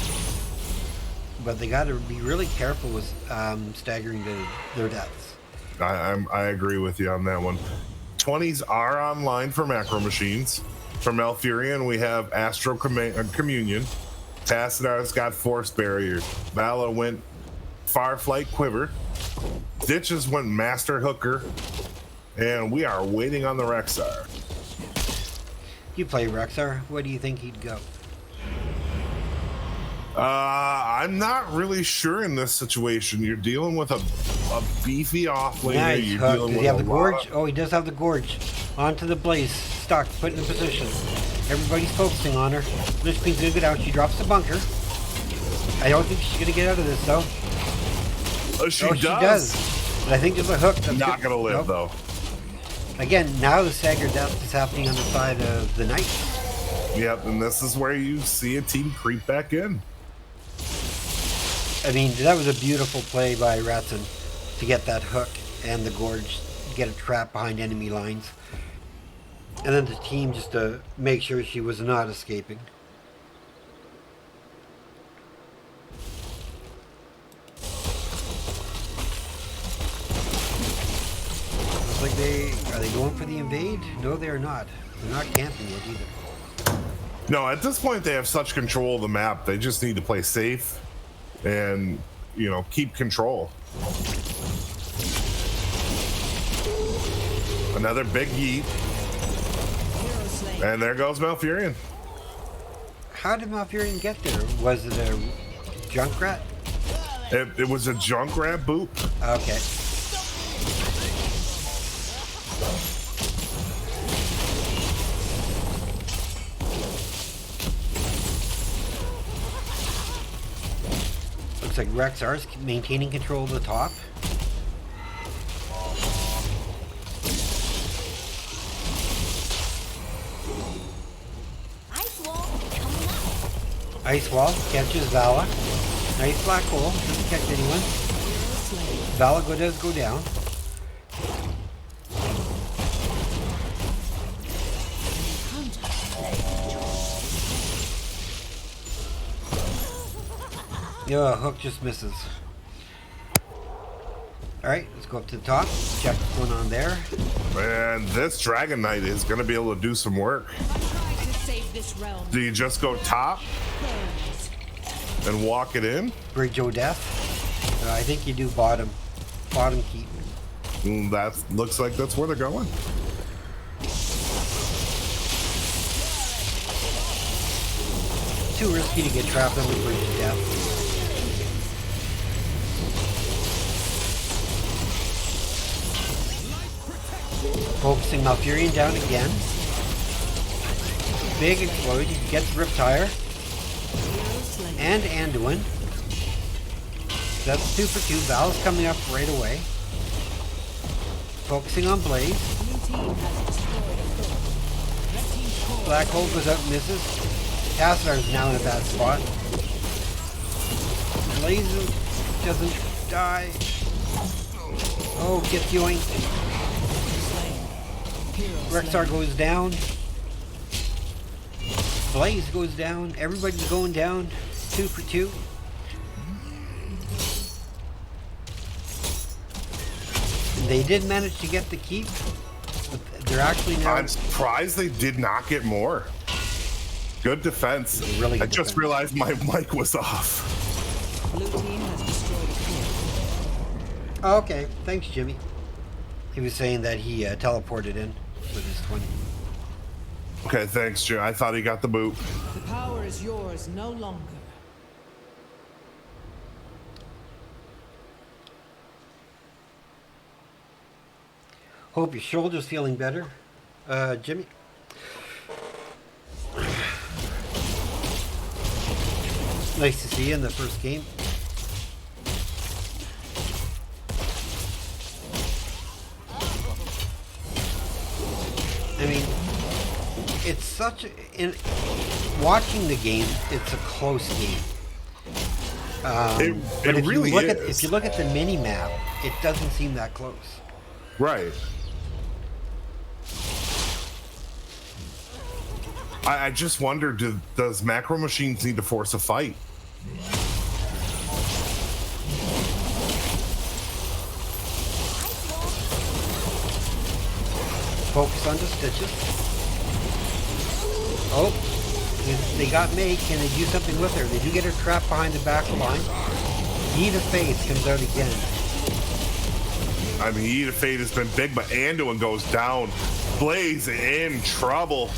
But they got to be really careful with staggering their deaths. I agree with you on that one. 20s are online for Macro Machines. For Malfurion, we have Astro Communion. Tassadar's got Force Barrier. Vala went Farflight Quiver. Ditches went Master Hooker. And we are waiting on the Rexar. You play Rexar, where do you think he'd go? I'm not really sure in this situation. You're dealing with a beefy offlaner. Nice You're hook. dealing Does with he have a the lot gorge? of- Oh, he does have the gorge. Onto the Blaze. Stuck. Put in position. Everybody's focusing on her. Lich Queen's gonna go down. She drops the bunker. I don't think she's gonna get out of this though. She Oh, does. she does. But I think there's a hook. That's Not good. gonna live Nope. though. Again, now the stagger death is happening on the side of the knight. Yep, and this is where you see a team creep back in. I mean, that was a beautiful play by Ratson to get that hook and the gorge, get a trap behind enemy lines. And then the team just to make sure she was not escaping. Looks like are they going for the invade? No, they're not. They're not camping yet either. No, at this point they have such control of the map. They just need to play safe and, keep control. Another big yeet. Hero slain. And there goes Malfurion. How did Malfurion get there? Was it a Junkrat? It was a Junkrat boot. Okay. Looks like Rexar's maintaining control of the top. Ice Wall catches Vala. Nice black hole. Doesn't catch anyone. Vala does go down. Yeah, Hook just misses. Alright, let's go up to the top. Check what's going on there. And this Dragon Knight is going to be able to do some work. Do you just go top and walk it in? Bridge O Death. I think you do bottom. Bottom keep. That looks like that's where they're going. Too risky to get trapped on the Bridge of Death. Focusing Malfurion down again. Big exploit. He gets Riptire. And Anduin. That's 2 for 2. Val's coming up right away. Focusing on Blaze. Black Hole goes up and misses. Tassadar is now in a bad spot. Blaze doesn't die. Oh, gets yoinked. Rexar goes down. Blaze goes down. Everybody's going down. 2 for 2. They did manage to get the keep, but they're actually now... I'm surprised they did not get more. Good defense. Really good I just realized my mic was off. Blue team has destroyed a kill. Oh, okay, thanks, Jimmy. He was saying that he teleported in with his 20. Okay, thanks, Jim. I thought he got the boot. The power is yours no longer. Hope your shoulder's feeling better, Jimmy. Nice to see you in the first game. I mean, it's such in watching the game. It's a close game. But if really you look is. if you look at the mini map, it doesn't seem that close. Right. I just wonder, does Macro Machines need to force a fight? Focus on the stitches. Oh, they got May. Can they do something with her? They do get her trapped behind the back line. Heat of Faith comes out again. I mean, Heat of Fate has been big, but Anduin goes down. Blaze in trouble.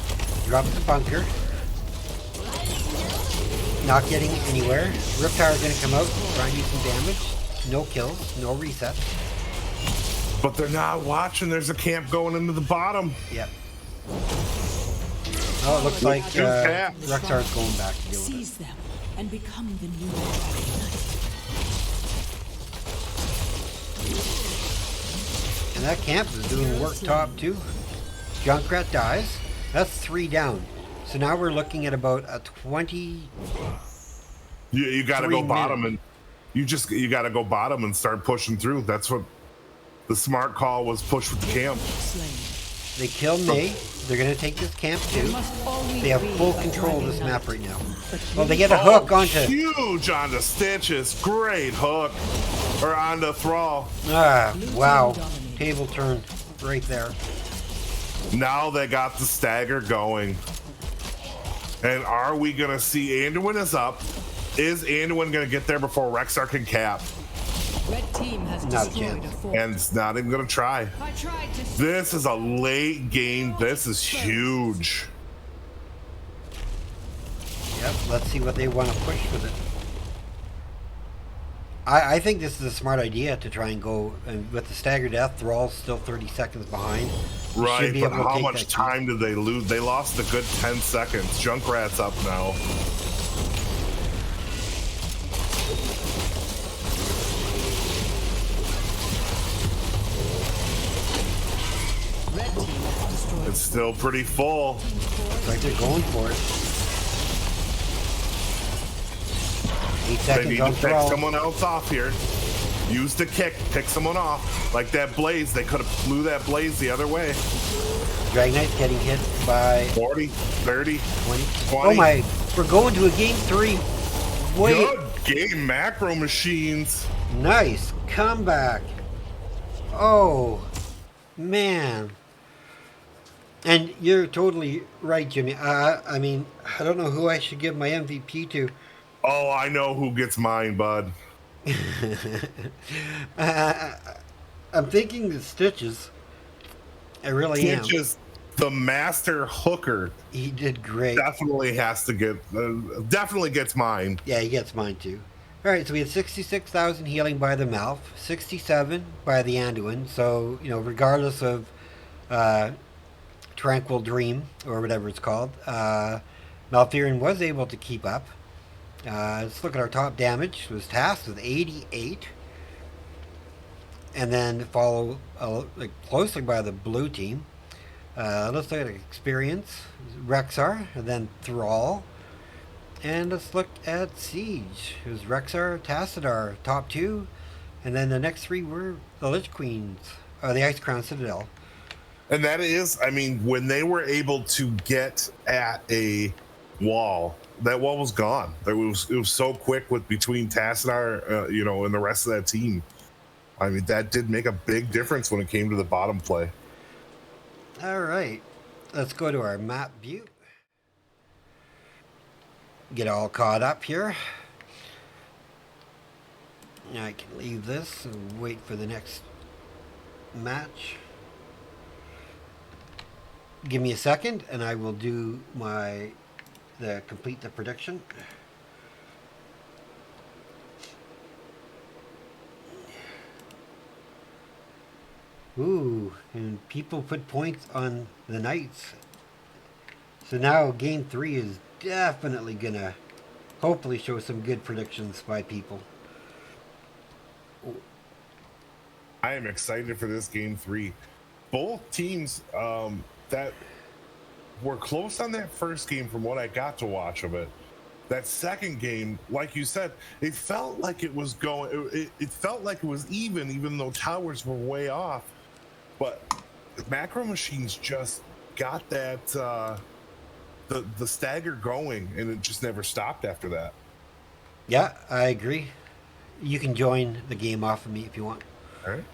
Drops the bunker. Not getting anywhere. Riptire is going to come out, try and do some damage. No kills, no resets. But they're not watching. There's a camp going into the bottom. Yep. Oh, it looks like Rexar's going back to deal with it. Seize them and become the new Dragon Knight. And that camp is doing work top too. Junkrat dies. That's 3 down. So now we're looking at about a 20. You got to go 3 bottom, minutes. and you got to go bottom and start pushing through. That's what the smart call was. Push with the camp. They kill May. They're going to take this camp too. They have full control of this map right now. Well, they get a hook onto... Huge onto Stitches. Great hook. Or onto Thrall. Ah, wow. Table turn right there. Now they got the stagger going. And are we going to see Anduin is up? Is Anduin going to get there before Rexar can cap? Red team has Not a destroyed chance. a fort. And it's not even going to try. I tried to This is a late game. This is huge. Yep, let's see what they want to push with it. I think this is a smart idea to try and go and with the stagger death. Thrall's still 30 seconds behind. You should Right, be but able to how take much that time did they lose? They lost a good 10 seconds. Junkrat's up now. Red team has destroyed. It's still pretty full. Looks like they're going for it. 8 They seconds need on to pick thrall. someone else off here. Use the kick, pick someone off. Like that Blaze, they could have flew that Blaze the other way. Dragon Knight's getting hit by 40, 30, 20. 20. Oh my, we're going to a game 3. Wait, Good game, Macro Machines. nice comeback. Oh, man. And you're totally right, Jimmy. I mean, I don't know who I should give my MVP to. Oh, I know who gets mine, bud. I'm thinking the Stitches. I really am. Just the master hooker He did great. definitely has to get, definitely gets mine. Yeah, he gets mine too. All right, so we had 66,000 healing by the Malf, 67 by the Anduin. So, you know, regardless of Tranquil Dream or whatever it's called, Malfurion was able to keep up. Let's look at our top damage. It was tasked with 88. And then followed closely by the blue team. Let's look at experience. Rexar, and then Thrall. And let's look at Siege. It was Rexar, Tassadar, top 2. And then the next 3 were the Lich Queens, or the Icecrown Citadel. And that is, I mean, when they were able to get at a wall, that wall was gone. It was so quick with between Tassadar, you know, and the rest of that team. I mean, that did make a big difference when it came to the bottom play. All right, let's go to our map view. Get all caught up here. I can leave this and wait for the next match. Give me a second and I will do complete the prediction. Ooh, and people put points on the Knights. So now game 3 is definitely gonna hopefully show some good predictions by people. I am excited for this game 3. Both teams that were close on that first game from what I got to watch of it. That second game, like you said, it felt like it was going, it felt like it was even though towers were way off. But Macro Machines just got that the stagger going, and it just never stopped after that. Yeah, I agree. You can join the game off of me if you want. All right.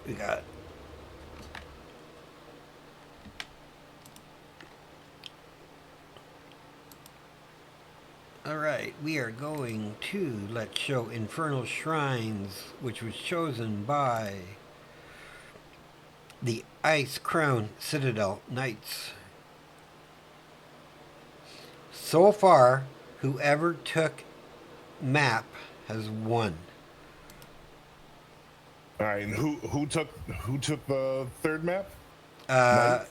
We got it. Alright, we are going to Let's Show Infernal Shrines, which was chosen by the Icecrown Citadel Knights. So far, whoever took map has won. All right, and who took the third map? The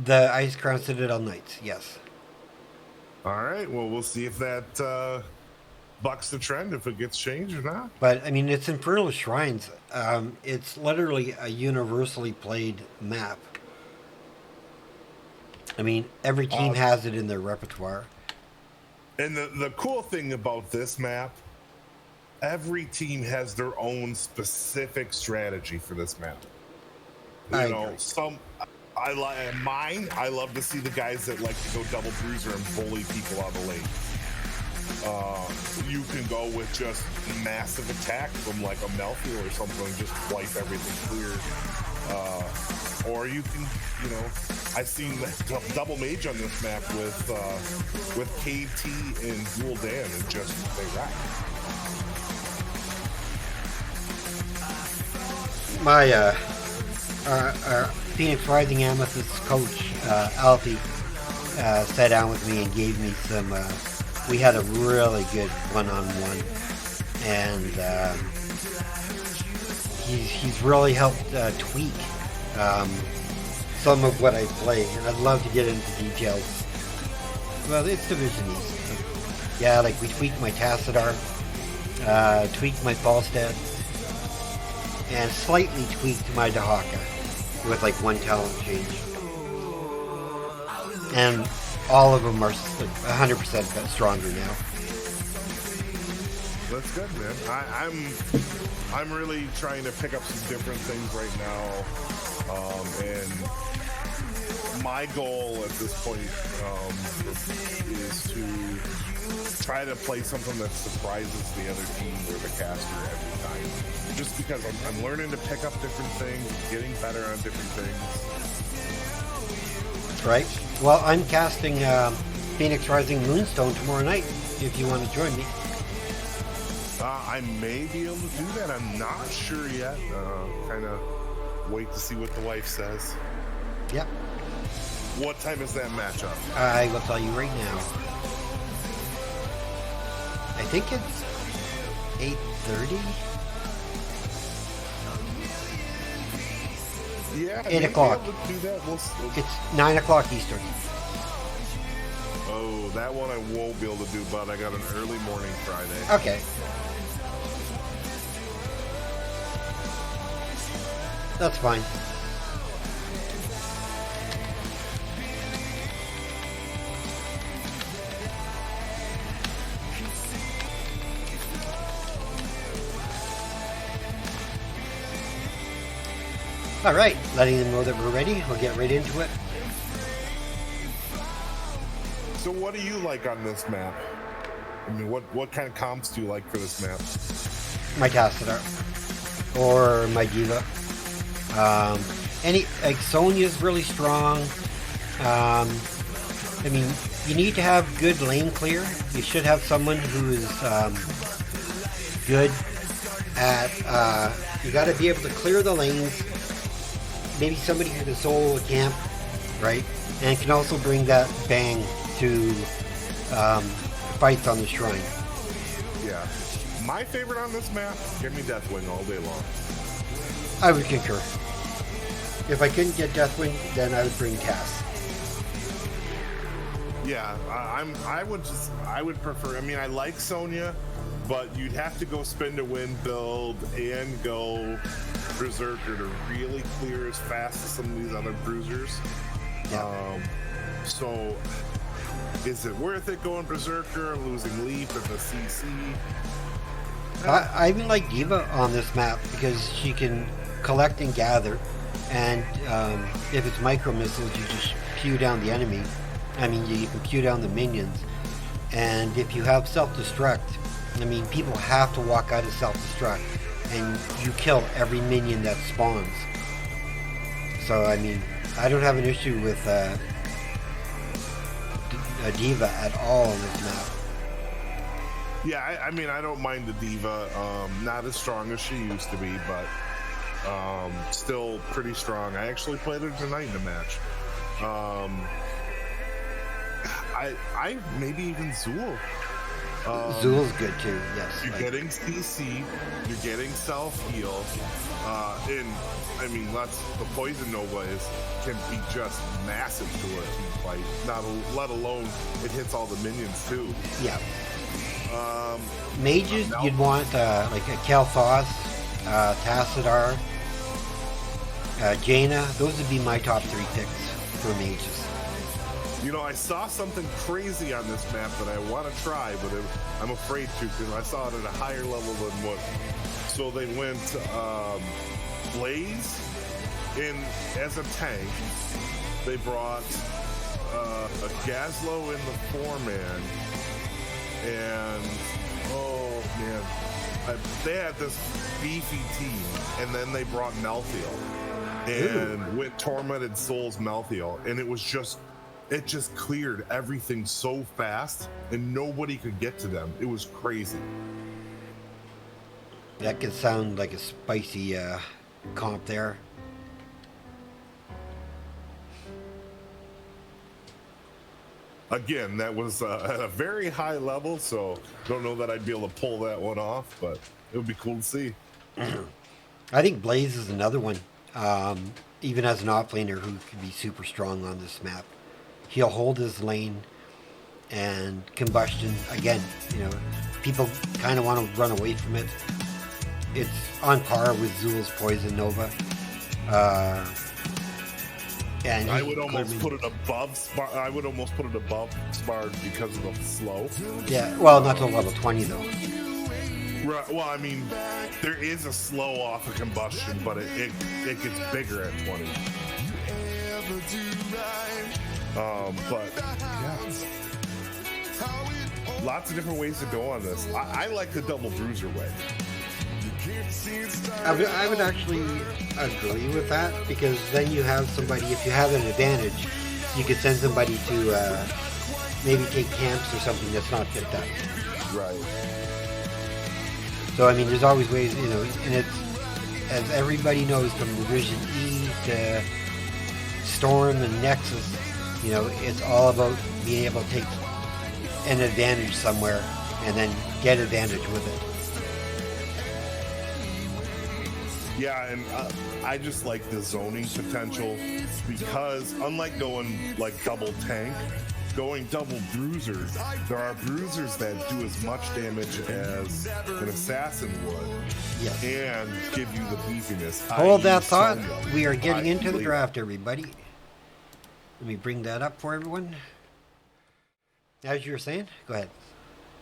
Icecrown Citadel Knights, yes. All right, well, we'll see if that bucks the trend, if it gets changed or not. But, I mean, it's Infernal Shrines. It's literally a universally played map. I mean, every team has it in their repertoire. And the cool thing about this map, every team has their own specific strategy for this map. I You know, agree. I like mine. I love to see the guys that like to go double bruiser and bully people out of the lane. You can go with just massive attack from like a Malfield or something, and just wipe everything clear. Or you can, you know, I've seen double mage on this map with KT and Dual Dan, and just they rack. My our Phoenix Rising Amethyst coach, Alfie, sat down with me and gave me some. We had a really good one-on-one, and he's really helped tweak some of what I play, and I'd love to get into details. Well, it's Division East. Yeah, like we tweaked my Tassadar, tweaked my Falstad, and slightly tweaked my Dahaka with like one talent change. And all of them are like 100% stronger now. That's good, man. I'm really trying to pick up some different things right now, and my goal at this point is to try to play something that surprises the other team or the caster every time. Just because I'm learning to pick up different things, getting better on different things. Right. Well, I'm casting Phoenix Rising Moonstone tomorrow night. If you want to join me. I may be able to do that. I'm not sure yet. Kind of wait to see what the wife says. Yep. What time is that matchup? I will tell you right now. I think it's 8:30. Yeah, 8 o'clock. Do that. It's 9 o'clock Eastern. Oh, that one I won't be able to do, but I got an early morning Friday. Okay. That's fine. All right, letting them know that we're ready. We'll get right into it. So what do you like on this map? I mean, what kind of comps do you like for this map? My Citadel or my Diva. Sonya's really strong. I mean, you need to have good lane clear. You should have someone who is good at. You got to be able to clear the lanes. Maybe somebody who can solo a camp, right? And can also bring that bang to fights on the shrine. Yeah. My favorite on this map, give me Deathwing all day long. I would concur. If I couldn't get Deathwing, then I would bring Cass. Yeah, I would prefer. I mean, I like Sonya, but you'd have to go spin to win build and go Berserker to really clear as fast as some of these other bruisers. Yeah. So, is it worth it going Berserker, losing Leaf at the CC? I even like Diva on this map because she can collect and gather, and if it's micro missiles, you just pew down the enemy. I mean, you can pew down the minions, and if you have self-destruct, I mean, people have to walk out of self-destruct, and you kill every minion that spawns. So, I mean, I don't have an issue with a Diva at all on this map. Yeah, I mean, I don't mind the Diva. Not as strong as she used to be, but still pretty strong. I actually played her tonight in a match. I maybe even Zool. Zool's good too, yes. You're getting CC, you're getting self-heal, and I mean, the Poison Nova can be just massive to a team fight, let alone it hits all the minions too. Yeah. Mages, you'd want like a Kalthos, Tassadar, Jaina. Those would be my top 3 picks for mages. You know, I saw something crazy on this map that I want to try, but I'm afraid to because I saw it at a higher level than what. So they went Blaze in as a tank. They brought a Gazlo in the 4-man, and oh man, they had this beefy team, and then they brought Melthiel and went Tormented Souls Melthiel, and it just cleared everything so fast, and nobody could get to them. It was crazy. That could sound like a spicy comp there. Again, that was at a very high level, so don't know that I'd be able to pull that one off, but it would be cool to see. I think Blaze is another one, even as an offlaner who could be super strong on this map. He'll hold his lane, and Combustion, again, you know, people kind of want to run away from it. It's on par with Zool's Poison Nova. And I would almost put it above Spard because of the slow. Yeah, well, not to level 20 though. Right. Well, I mean, there is a slow off of combustion, but it gets bigger at 20. But yeah, lots of different ways to go on this. I like the double bruiser way. I would actually agree with that, because then you have somebody, if you have an advantage, you could send somebody to maybe take camps or something that's not picked up. Right. So, I mean, there's always ways, you know, and it's, as everybody knows, from Division E to Storm and Nexus, you know, it's all about being able to take an advantage somewhere and then get advantage with it. Yeah, and I just like the zoning potential, because unlike going like double tank, going double bruiser, there are bruisers that do as much damage as an assassin would. Yes. And give you the beefiness. Hold that thought. Sonya. We are getting into the believe- draft, everybody. Let me bring that up for everyone. As you were saying, go ahead.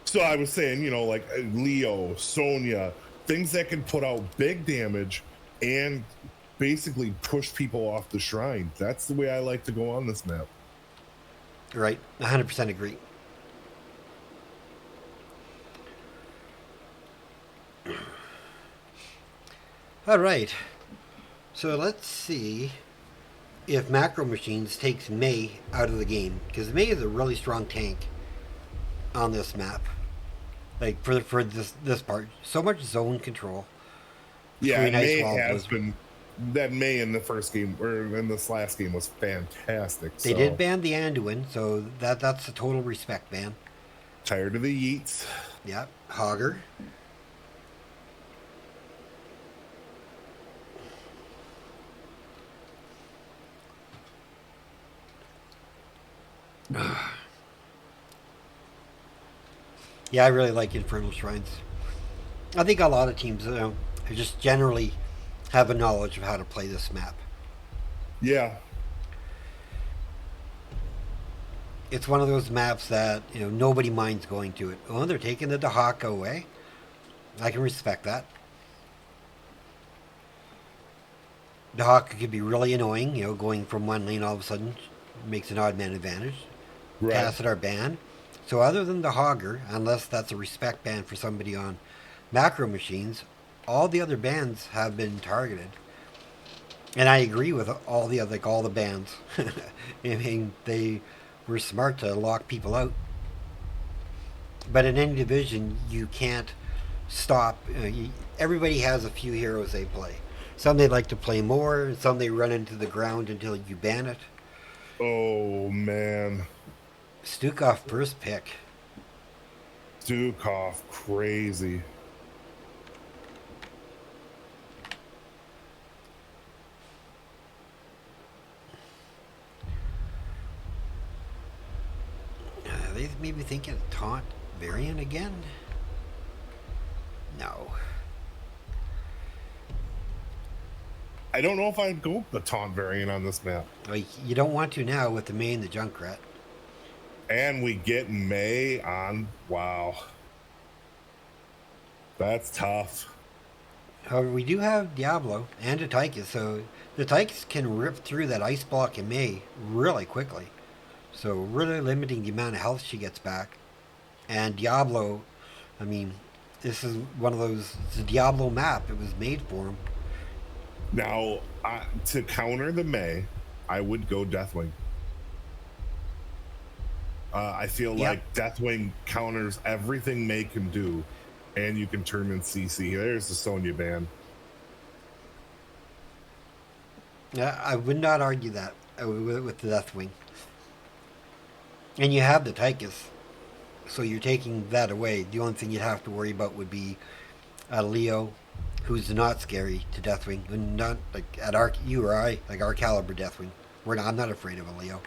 So I was saying, you know, like Leo, Sonya, things that can put out big damage and basically push people off the shrine. That's the way I like to go on this map. Right, 100% agree. All right, so let's see if Macro Machines takes May out of the game, because May is a really strong tank on this map. Like for this part, so much zone control. Yeah, Between May Icecrown has was- been. That May in the first game, or in this last game, was fantastic. They did ban the Anduin, so that's a total respect ban. Tired of the Yeats. Yeah, Hogger. Yeah, I really like Infernal Shrines. I think a lot of teams just generally have a knowledge of how to play this map. Yeah. It's one of those maps that, you know, nobody minds going to it. Oh, they're taking the Dahaka away. I can respect that. Dahaka could be really annoying, you know, going from one lane all of a sudden makes an odd man advantage. Right. Tassadar ban. So other than the Hogger, unless that's a respect ban for somebody on Macro Machines, all the other bans have been targeted. And I agree with all the other, like all the bans. I mean, they were smart to lock people out. But in any division, you can't stop. Everybody has a few heroes they play. Some they like to play more, some they run into the ground until you ban it. Oh, man. Stukov first pick. Dukov, crazy. They maybe thinking taunt variant again? No. I don't know if I'd go with the taunt variant on this map. Like, you don't want to now with the May and the Junkrat. And we get May on. Wow. That's tough. However, we do have Diablo and a Tychus, so the Tychus can rip through that ice block in May really quickly. So really limiting the amount of health she gets back. And Diablo, I mean, this is one of those, it's a Diablo map. It was made for him. Now, to counter the May, I would go Deathwing. I feel like Deathwing counters everything May can do, and you can turn in CC. There's the Sonya ban. I would not argue that with the Deathwing. And you have the Tychus, so you're taking that away. The only thing you'd have to worry about would be Leo, who's not scary to Deathwing, and not like at our our caliber Deathwing. I'm not afraid of a Leo.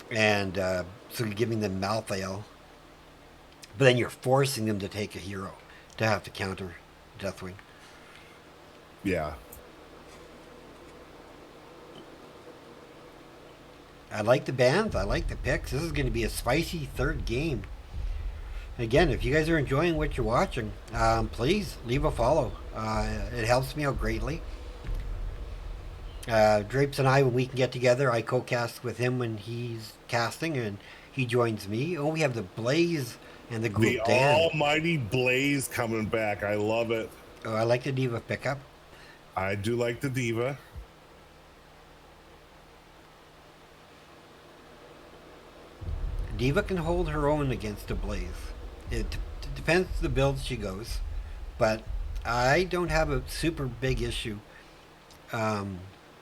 And so you're giving them Malthael, but then you're forcing them to take a hero to have to counter Deathwing. Yeah. I like the bans. I like the picks. This is going to be a spicy third game. Again, if you guys are enjoying what you're watching, please leave a follow. It helps me out greatly. Drapes and I, when we can get together, I co-cast with him when he's casting, and he joins me. Oh, we have the Blaze and the group The Dan. almighty Blaze coming back. I love it. Oh, I like the Diva pickup. I do like the Diva. Diva can hold her own against the Blaze. It depends the build she goes, but I don't have a super big issue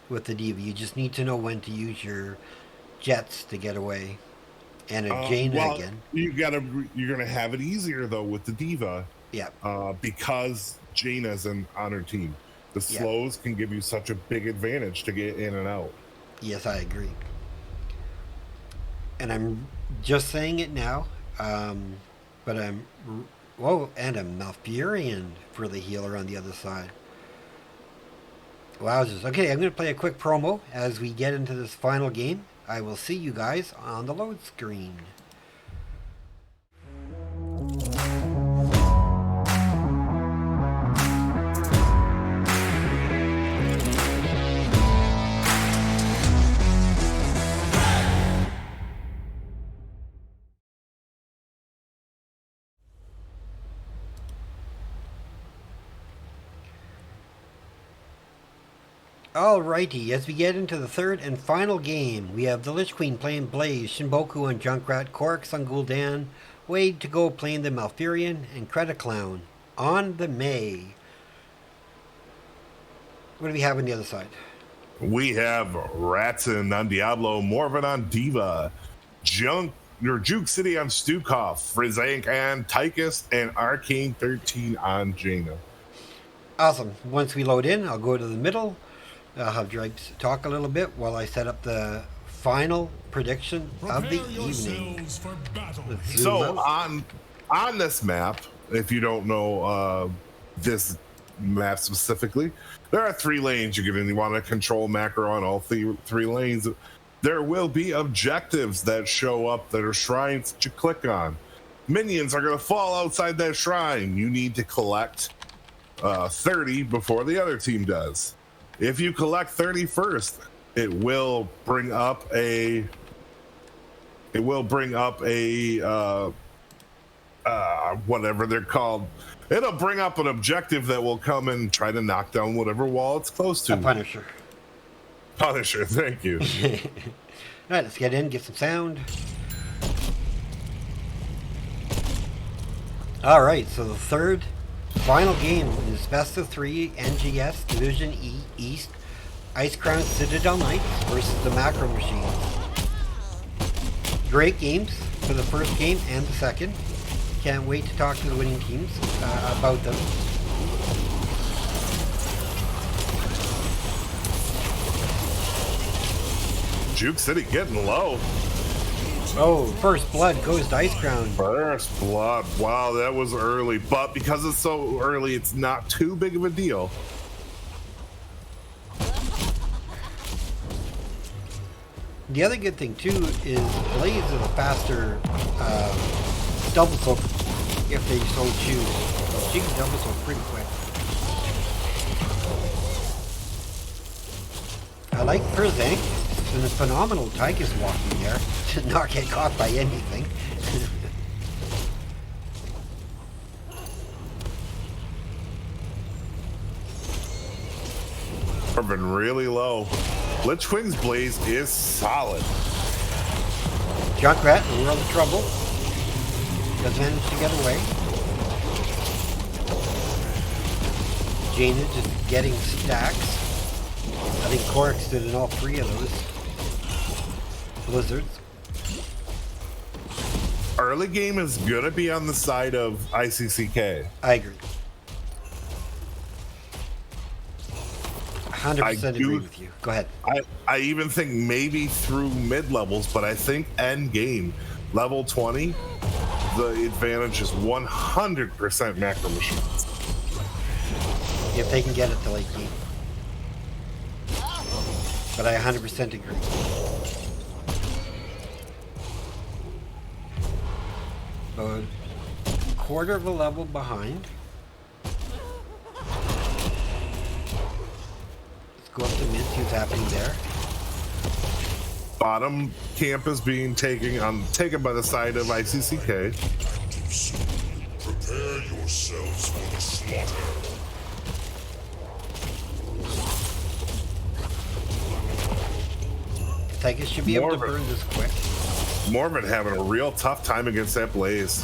with the Diva. You just need to know when to use your jets to get away. And a Jaina again. You're gonna have it easier though with the Diva. Yeah. Because Jaina's on her team. The slows can give you such a big advantage to get in and out. Yes, I agree. And I'm just saying it now, but I'm... Whoa, and a Malfurion for the healer on the other side. Wowzers. Okay, I'm going to play a quick promo as we get into this final game. I will see you guys on the load screen. Alrighty, as we get into the third and final game, we have the Lich Queen playing Blaze, Shinboku on Junkrat, Korix on Gul'dan, Wade to go playing the Malfurion, and Citadel on the May. What do we have on the other side? We have Ratson on Diablo, Morven on Diva, Juke City on Stukov, Frizank on Tychus, and Arcane 13 on Jaina. Awesome. Once we load in, I'll go to the middle. I'll have Drapes talk a little bit while I set up the final prediction of the evening. So on this map, if you don't know this map specifically, there are 3 lanes. You're going to want to control macro on all three lanes. There will be objectives that show up that are shrines that you click on. Minions are going to fall outside that shrine. You need to collect 30 before the other team does. If you collect 30 first, it will bring up a whatever they're called. It'll bring up an objective that will come and try to knock down whatever wall it's close to. A Punisher. Punisher, thank you. Alright, let's get in, get some sound. Alright, so the third final game is best of 3 NGS Division E East Icecrown Citadel Knights versus the Macro Machines. Great games for the first game and the second. Can't wait to talk to the winning teams about them. Juke City getting low. Oh, first blood goes to Icecrown. First blood. Wow, that was early. But because it's so early, it's not too big of a deal. The other good thing too is Blaze is a faster double soak if they so choose. So she can double soak pretty quick. I like Frizank. It's been a phenomenal Tychus walking there to not get caught by anything. I've been really low. Lich Queen's Blaze is solid. Junkrat in a world of trouble. Does manage to get away. Jaina just getting stacks. I think Korix did in all 3 of those blizzards. Early game is gonna be on the side of ICCK. I agree. 100% agree with you. Go ahead. I even think maybe through mid levels, but I think end game, level 20, the advantage is 100% macro machines. If they can get it to late game. But I 100% agree. But quarter of a level behind. Let's go up to mid, see what's happening there. Bottom camp is being taken by the side of ICCK. Prepare yourselves for the slaughter. Tychus should be able to burn this quick. Morven having a real tough time against that blaze.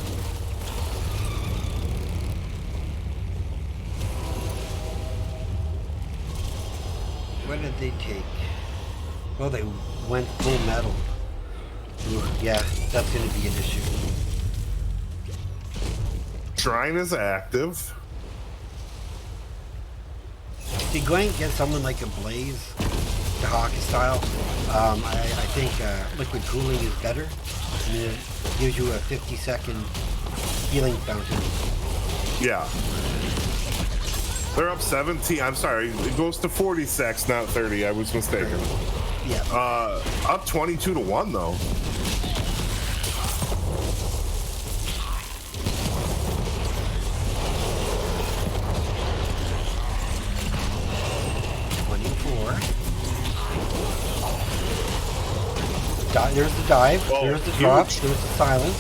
What did they take? Well, they went full metal. Ooh, yeah, that's going to be an issue. Shrine is active. See, going and get someone like a Blaze, the hockey style, I think liquid cooling is better. I mean, it gives you a 50-second healing fountain. Yeah. They're up 17. I'm sorry. It goes to 40 secs, not 30. I was mistaken. Yeah. Up 22-1 though. There's the dive, oh, there's the huge. drop, there's the silence,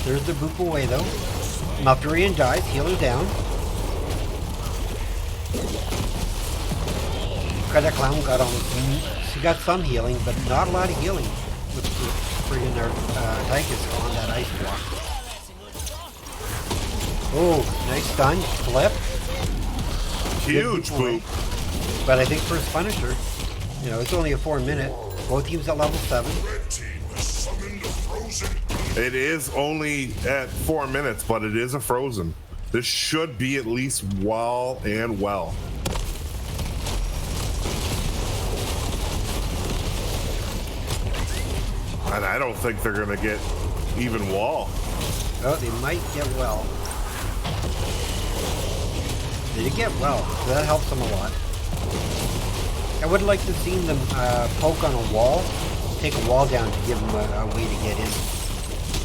there's the boop away though. Malfurion dies, healer down. Credit Clown got almost, she got some healing, but not a lot of healing with friggin' Tychus on that ice block. Oh, nice stun, flip. Huge boop. But I think for his Punisher, you know, it's only a 4-minute. Both teams at level 7. It is only at 4 minutes, but it is a frozen. This should be at least well and well. And I don't think they're going to get even wall. Oh, they might get well. They did get well, so that helps them a lot. I would like to see them poke on a wall, take a wall down to give them a way to get in.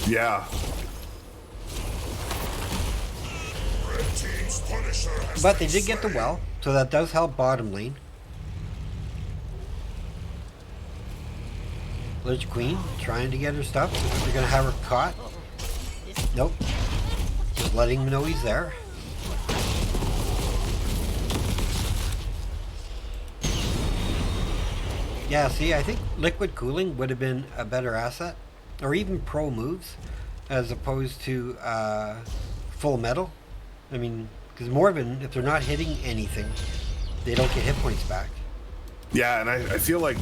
Yeah. But they did get the well, so that does help bottom lane. Lich Queen trying to get her stuff. They're going to have her caught. Nope. Just letting him know he's there. Yeah, see, I think liquid cooling would have been a better asset, or even pro moves, as opposed to full metal. I mean, because Morven, if they're not hitting anything, they don't get hit points back. Yeah, and I feel like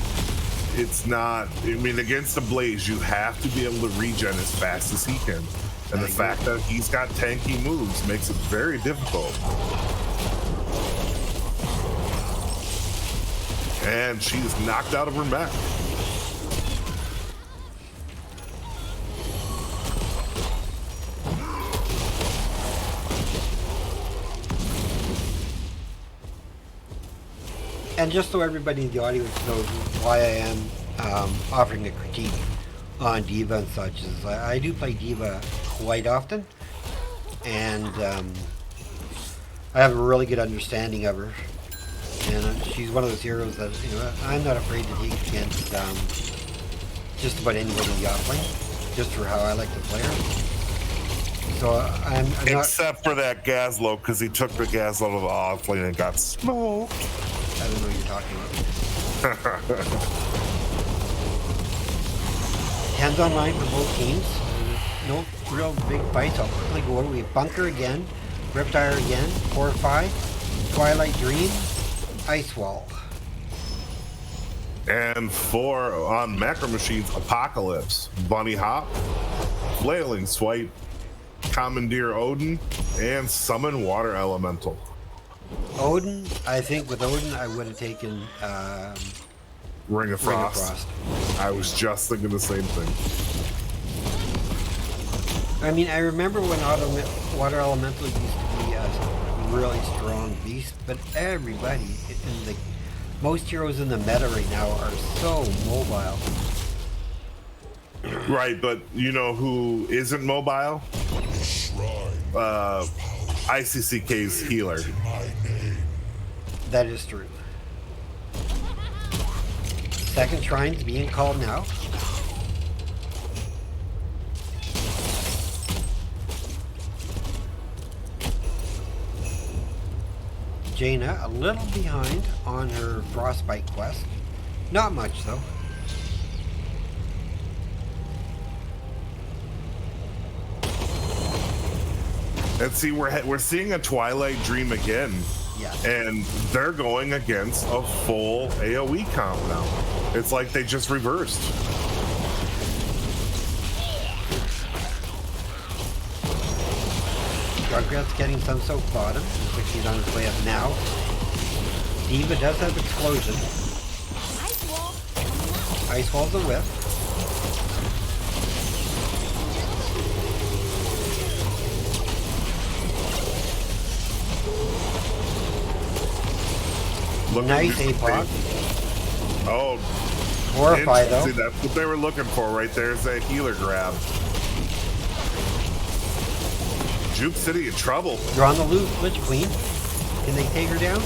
it's not, I mean, against the Blaze, you have to be able to regen as fast as he can. And the fact that he's got tanky moves makes it very difficult. And she's knocked out of her mech. And just so everybody in the audience knows why I am offering a critique on Diva and such, is I do play Diva quite often, and I have a really good understanding of her. And she's one of those heroes that, you know, I'm not afraid to take against just about anybody in the offlane, just for how I like to play her. So I'm not... Except for that Gazlo, because he took the Gazlo to the offlane and got smoked. I don't know what you're talking about. Hands on line for both teams. No real big fights. I'll quickly go over. We have Bunker again, Riptire again, 4-5, Twilight Dream, Ice Wall. And 4 on Macro Machines, Apocalypse, Bunny Hop, Flailing Swipe, Commandeer Odin, and Summon Water Elemental. Odin, I think with Odin I would have taken Ring of Frost. I was just thinking the same thing. I mean, I remember when Water Elemental used to be a really strong beast, but everybody, most heroes in the meta right now are so mobile. Right, but you know who isn't mobile? The shrine ICCK's healer. That is true. Second shrine's being called now. Jaina a little behind on her frostbite quest. Not much though. And see, we're seeing a Twilight Dream again. Yeah. And they're going against a full AoE comp now. It's like they just reversed. Jugrat's getting some soap bottom. Looks like he's on his way up now. Diva does have explosion. Ice Wall's a whip. Nice APOC. Oh, Horrify though. see, that's what they were looking for right there. Is that healer grab. Juke City in trouble. They're on the loose, Lich Queen. Can they take her down?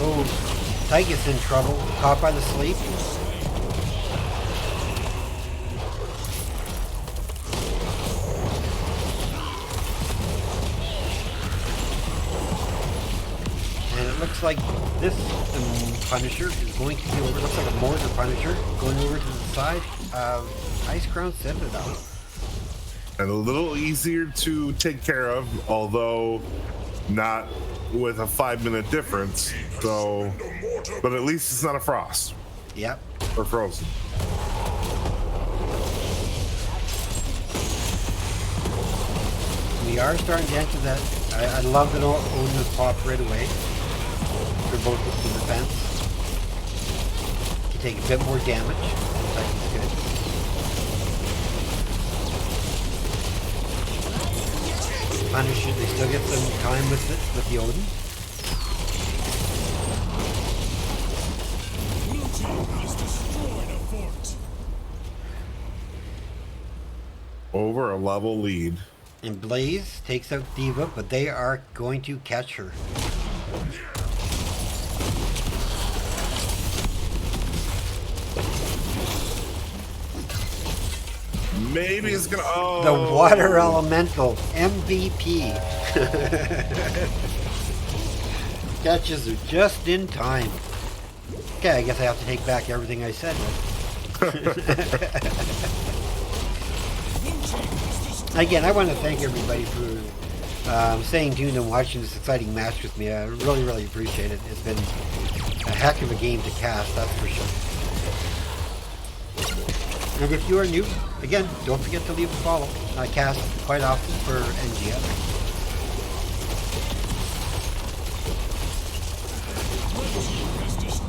Oh, Tygus in trouble. Caught by the sleep. And it looks like this Punisher is going to be over. Looks like a Mortar Punisher going over to the side of Icecrown Citadel. And a little easier to take care of, although not with a 5-minute difference. So, but at least it's not a frost Yep. or frozen. We are starting to enter that. I love that Odin has popped right away for both of the defense. You take a bit more damage. That is good. Punisher, they still get some time with it, with the Odin. Blue team has destroyed a fort. Over a level lead. And Blaze takes out Diva, but they are going to catch her. Maybe it's gonna. Oh, The Water Elemental MVP. Catches her just in time. Okay, I guess I have to take back everything I said. Again, I want to thank everybody for staying tuned and watching this exciting match with me. I really, really appreciate it. It's been a heck of a game to cast, that's for sure. And if you are new, again, don't forget to leave a follow. I cast quite often for NGS.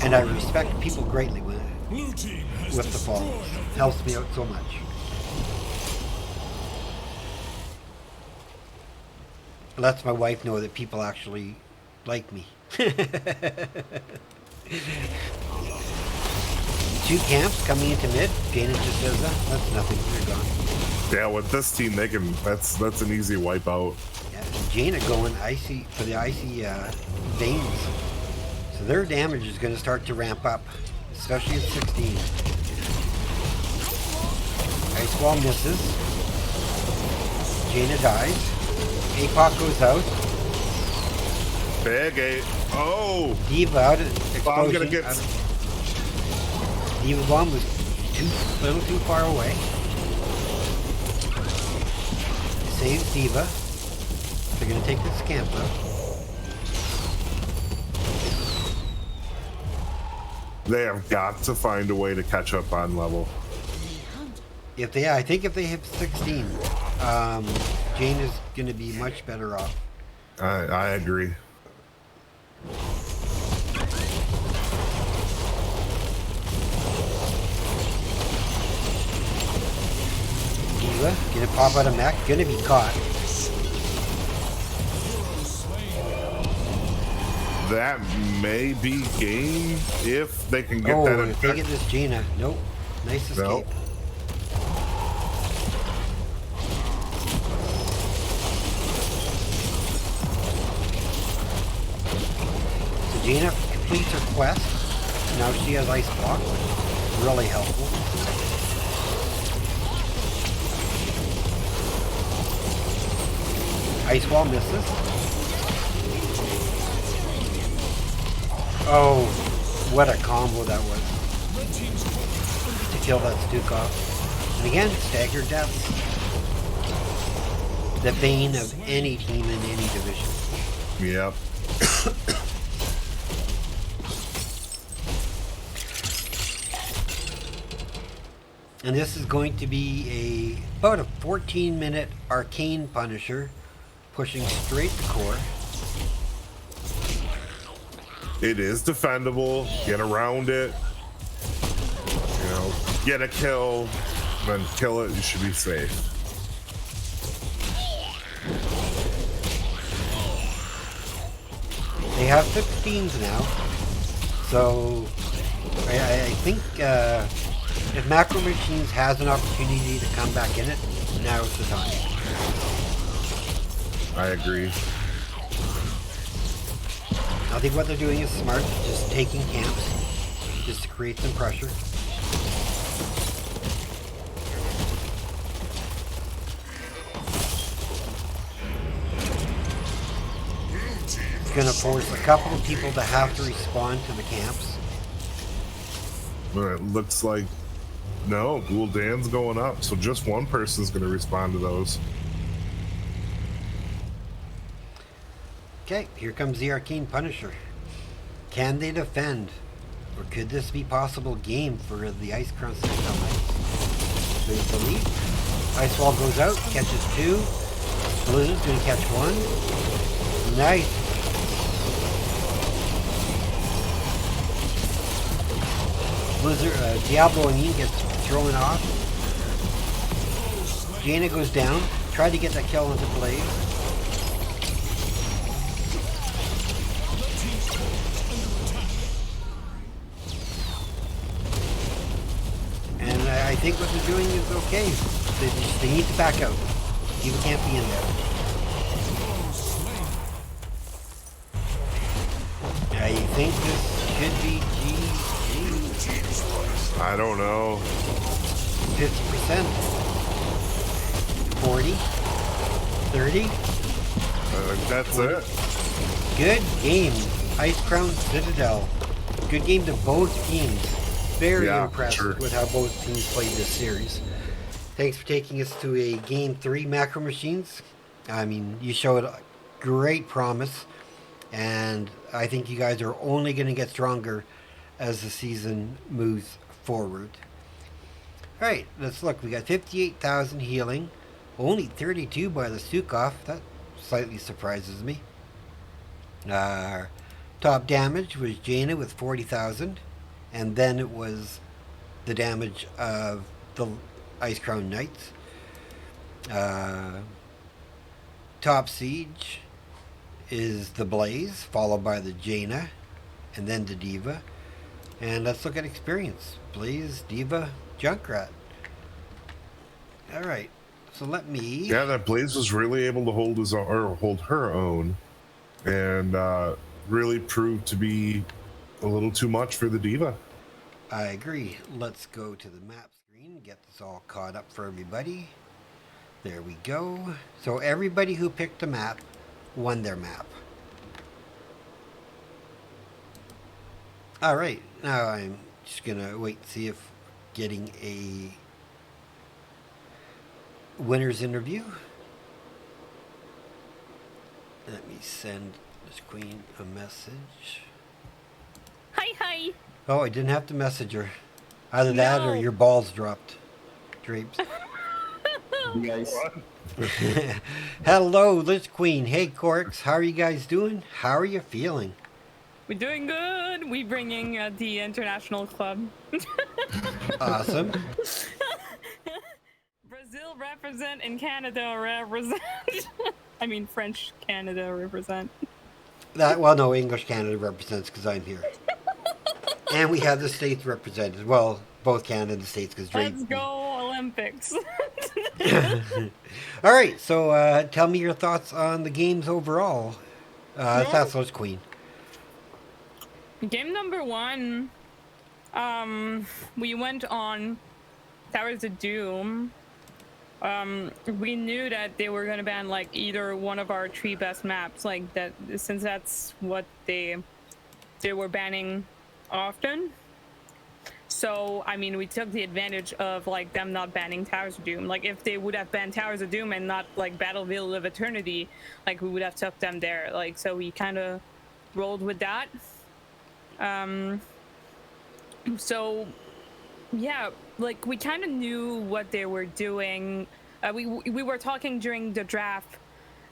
And I respect people greatly with the follow. Helps me out so much. Lets my wife know that people actually like me. 2 camps coming into mid. Jaina just says, that's nothing. You're gone. Yeah, with this team, they can. That's an easy wipeout. Yeah, Jaina going icy for the icy veins. So their damage is going to start to ramp up, especially at 16. Ice Wall misses. Jaina dies. APOC goes out. Big 8. Oh! Diva out at explosion. I'm gonna get. Diva Bomb was a little too far away. Saves Diva. They're gonna take this camp though. They have got to find a way to catch up on level. I think if they hit 16, Jane is gonna be much better off. I agree. Diva gonna pop out of mech, gonna be caught. That may be game if they can get that. If they get this Jaina. Nope. Nice escape. Nope. Jaina completes her quest. Now she has Ice Block. Really helpful. Ice Wall misses. Oh, what a combo that was. To kill that Stukov. And again, staggered deaths. The bane of any team in any division. Yep. And this is going to be about a 14-minute arcane Punisher, pushing straight to core. It is defendable. Get around it. You know, get a kill, then kill it. You should be safe. They have 15s now, so I think if Macro Machines has an opportunity to come back in it, now's the time. I agree. I think what they're doing is smart, just taking camps, just to create some pressure. It's going to force a couple of people to have to respond to the camps. But it looks like no, Ghoul'dan's going up, so just one person's going to respond to those. Okay, here comes the Arcane Punisher. Can they defend? Or could this be possible game for the Icecrown Citadel Knights? There's the lead. Ice Wall goes out, catches two. Blizzard's going to catch one. Nice. Blizzard, Diablo and Ian gets thrown off. Jaina goes down. Tried to get that kill onto Blaze. And I think what they're doing is okay. They need to back out. You can't be in there. I think this should be GG. I don't know. 50%. 40. 30. That's it. Good game. Icecrown Citadel. Good game to both teams. Very impressed with how both teams played this series. Thanks for taking us to a Game 3 Macro Machines. I mean, you showed great promise, and I think you guys are only going to get stronger as the season moves forward. Alright, let's look. We got 58,000 healing. Only 32 by the Stukov. That slightly surprises me. Top damage was Jaina with 40,000. And then it was the damage of the Icecrown Knights. Top siege is the Blaze, followed by the Jaina, and then the Diva. And let's look at experience. Blaze, Diva, Junkrat. Alright, so let me... Yeah, that Blaze was really able to hold his or hold her own, and really proved to be a little too much for the Diva. I agree. Let's go to the map screen and get this all caught up for everybody. There we go. So everybody who picked a map won their map. Alright, now I'm just gonna wait and see if getting a winner's interview. Let me send this queen a message. Hi. Oh, I didn't have to message her. Either that or your balls dropped. Drapes. You guys. Hello, Liz Queen. Hey, Corks. How are you guys doing? How are you feeling? We're doing good. We bringing the international club. Awesome. Brazil represent and Canada represent. I mean, French Canada represent. Well, no, English Canada represents because I'm here. And we have the States represented. Well, both Canada and the States because Drake. Let's go Olympics. All right, so tell me your thoughts on the games overall. That's Queen. Game number 1, we went on Towers of Doom. We knew that they were gonna ban like either one of our 3 best maps, like that, since that's what they were banning often. So I mean, we took the advantage of like them not banning Towers of Doom. Like if they would have banned Towers of Doom and not like Battlefield of Eternity, like we would have took them there. Like so we kind of rolled with that. So yeah, like we kind of knew what they were doing. We were talking during the draft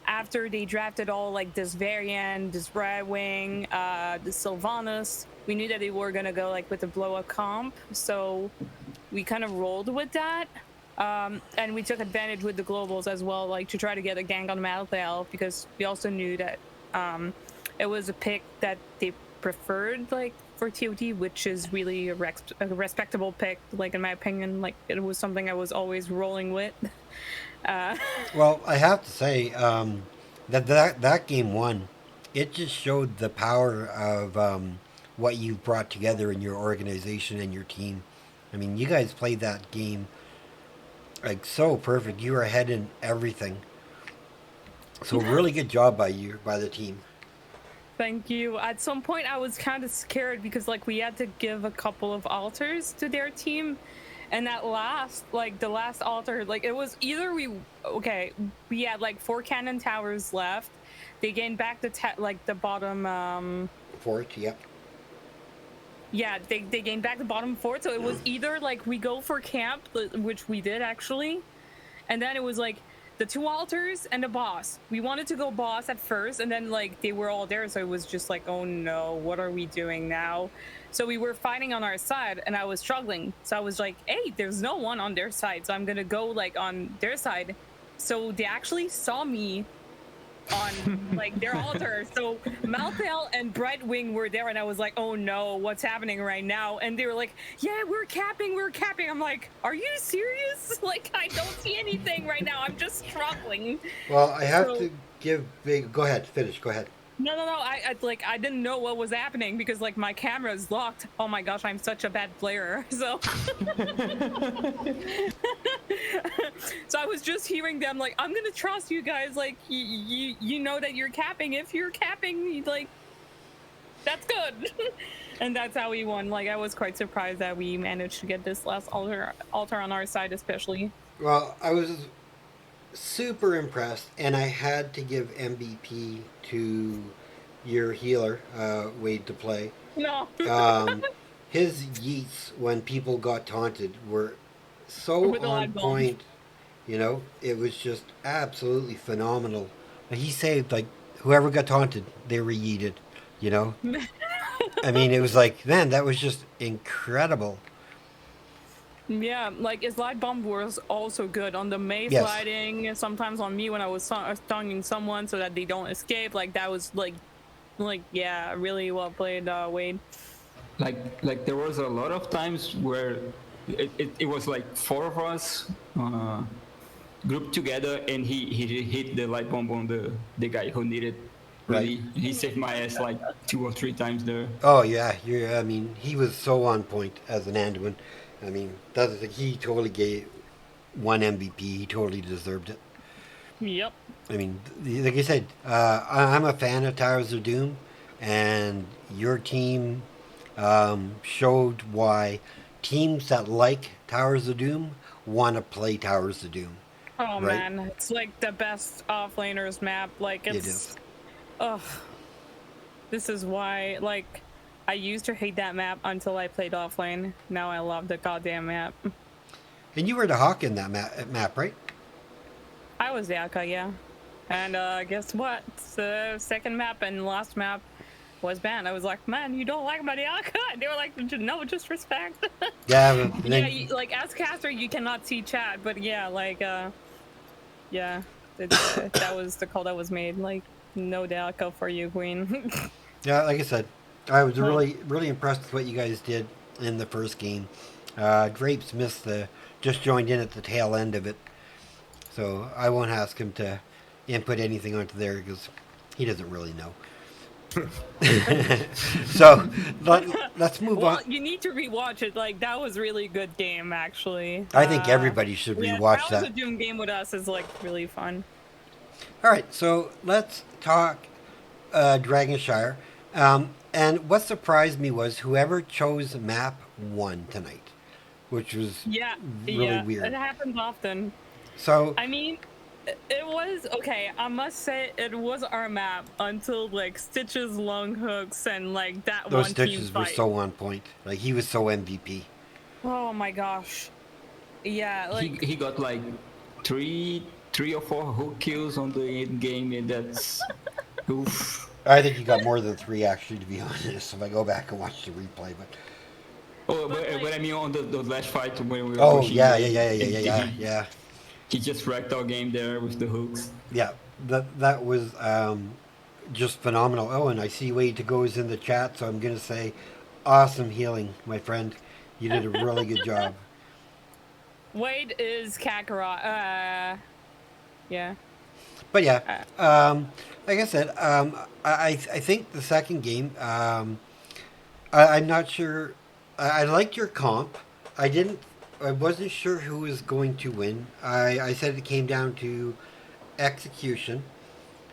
after they drafted all like this Varian, this Red Wing, the Sylvanas. We knew that they were gonna go like with the blow up comp, so we kind of rolled with that. And we took advantage with the globals as well, like to try to get a gang on Malthael, because we also knew that it was a pick that they preferred, like for TOT, which is really a respectable pick, like in my opinion. Like it was something I was always rolling with. Well, I have to say that game 1, it just showed the power of what you brought together in your organization and your team. I mean, you guys played that game like so perfect. You were ahead in everything. So really good job by the team. Thank you. At some point, I was kind of scared because like we had to give a couple of altars to their team, and that last, like the last altar, like it was either we had like 4 cannon towers left. They gained back the bottom Fort, yep. Yeah, they gained back the bottom fort, so it was either like we go for camp, which we did actually, and then it was like the 2 altars and the boss. We wanted to go boss at first, and then like they were all there, so it was just like, oh no, what are we doing now? So we were fighting on our side, and I was struggling. So I was like, hey, there's no one on their side, so I'm gonna go like on their side. So they actually saw me on like their altar. So Malthael and Brightwing were there, and I was like, oh no, what's happening right now? And they were like, yeah, we're capping. I'm like, are you serious? Like, I don't see anything right now. I'm just struggling. Well, I have to give big. Go ahead, finish. Go ahead. No. I didn't know what was happening because like my camera is locked. Oh my gosh, I'm such a bad player. So, so I was just hearing them like, I'm gonna trust you guys. Like, you know that you're capping. If you're capping, like, that's good. And that's how we won. Like, I was quite surprised that we managed to get this last altar on our side, especially. Well, I was super impressed, and I had to give MVP to your healer, Wade, to play. No. His yeets when people got taunted were so on point. You know, it was just absolutely phenomenal. He saved like whoever got taunted, they were yeeted. You know, I mean, it was like, man, that was just incredible. Yeah, like his light bomb was also good on the maze lighting. Sometimes on me when I was stunning someone so that they don't escape. Like that was like yeah, really well played, Wade. Like there was a lot of times where it was like 4 of us grouped together, and he hit the light bomb on the guy who needed. Really, he saved my ass like 2 or 3 times there. Oh yeah, I mean, he was so on point as an Anduin. I mean, he totally gave 1 MVP. He totally deserved it. Yep. I mean, like I said, I'm a fan of Towers of Doom, and your team showed why teams that like Towers of Doom want to play Towers of Doom. Oh right? Man, it's like the best offlaners map. Like it's. It is. Ugh. This is why, like, I used to hate that map until I played offlane. Now I love the goddamn map. And you were the Hawk in that map, right? I was the Aka, yeah. And guess what? The second map and last map was banned. I was like, man, you don't like my Aka? They were like, no, just respect. Yeah. Yeah, like, as caster, you cannot see chat, but yeah, like, yeah, that was the call that was made. Like, no Aka for you, Queen. Yeah, like I said, I was really impressed with what you guys did in the first game. Drapes just joined in at the tail end of it, so I won't ask him to input anything onto there because he doesn't really know. So let's move Well, on. you need to rewatch it. Like that was really good game, actually. I think everybody should Yeah, rewatch that was that. a Doom game with us is like really fun. All right, so let's talk Dragonshire. And what surprised me was whoever chose map won tonight, which was Yeah, really yeah, weird. it happens often. So I mean, it was okay. I must say it was our map until like Stitch's long hooks and like that those one stitches team were fight. so on point. Like he was so MVP. Oh my gosh. Yeah, like He got like three or four hook kills on the end game, and that's oof. I think he got more than 3 actually, to be honest. If I go back and watch the replay, but Oh, But, but like- I mean on the last fight when we were oh pushing yeah, lane, and yeah. He just wrecked our game there with the hooks. Yeah, that was just phenomenal. Oh, and I see Way to Go is in the chat, so I'm gonna say, awesome healing, my friend. You did a really good job. Wade is Kakarot. Yeah. But yeah, like I said, I think the second game, I'm not sure. I liked your comp. I wasn't sure who was going to win. I said it came down to execution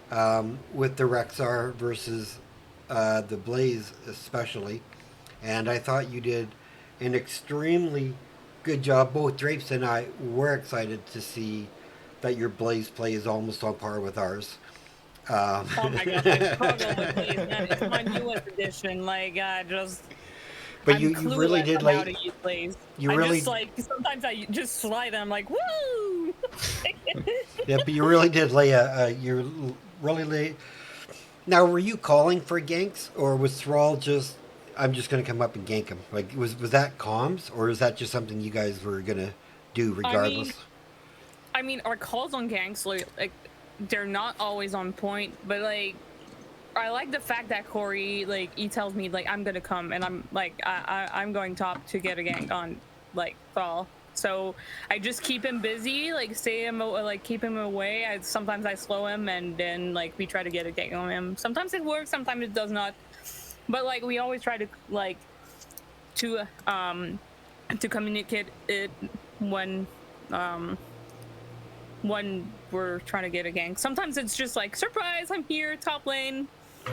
with the Rexar versus the Blaze, especially. And I thought you did an extremely good job. Both Drapes and I were excited to see that your Blaze play is almost on par with ours. Oh my gosh, I struggle with these. Man. It's my newest edition. Like, But I'm you really clueless did on how like. to use plays. you I really- just like sometimes I just slide and I'm like, woo! Yeah, but you really did lay really lay. Now, were you calling for ganks, or was Thrall just? I'm just going to come up and gank him. Like, was that comms, or is that just something you guys were going to do regardless? I mean, our calls on ganks like they're not always on point, but like I like the fact that Corey like he tells me like I'm gonna come and I'm like I'm going top to get a gank on like Thrall. So I just keep him busy, like keep him away. Sometimes I slow him and then like we try to get a gank on him. Sometimes it works, sometimes it does not. But like we always try to like to communicate it when we're trying to get a gank. Sometimes it's just like surprise, I'm here, top lane.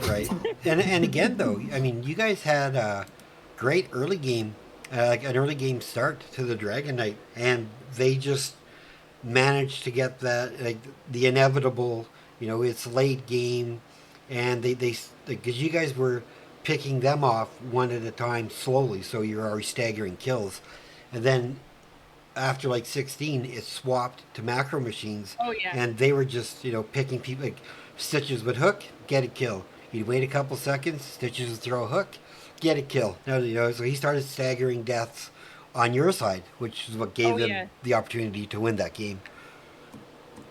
Right. And again, though, I mean, you guys had a great early game, like an early game start to the Dragon Knight, and they just managed to get that, like the inevitable. It's late game, and they because you guys were picking them off one at a time slowly, so you're already staggering kills, and then after like 16, it swapped to macro machines. Oh, yeah. And they were just picking people. Like Stitches would hook, get a kill. He'd wait a couple seconds, Stitches would throw a hook, get a kill. Now, so he started staggering deaths on your side, which is what gave them the opportunity to win that game.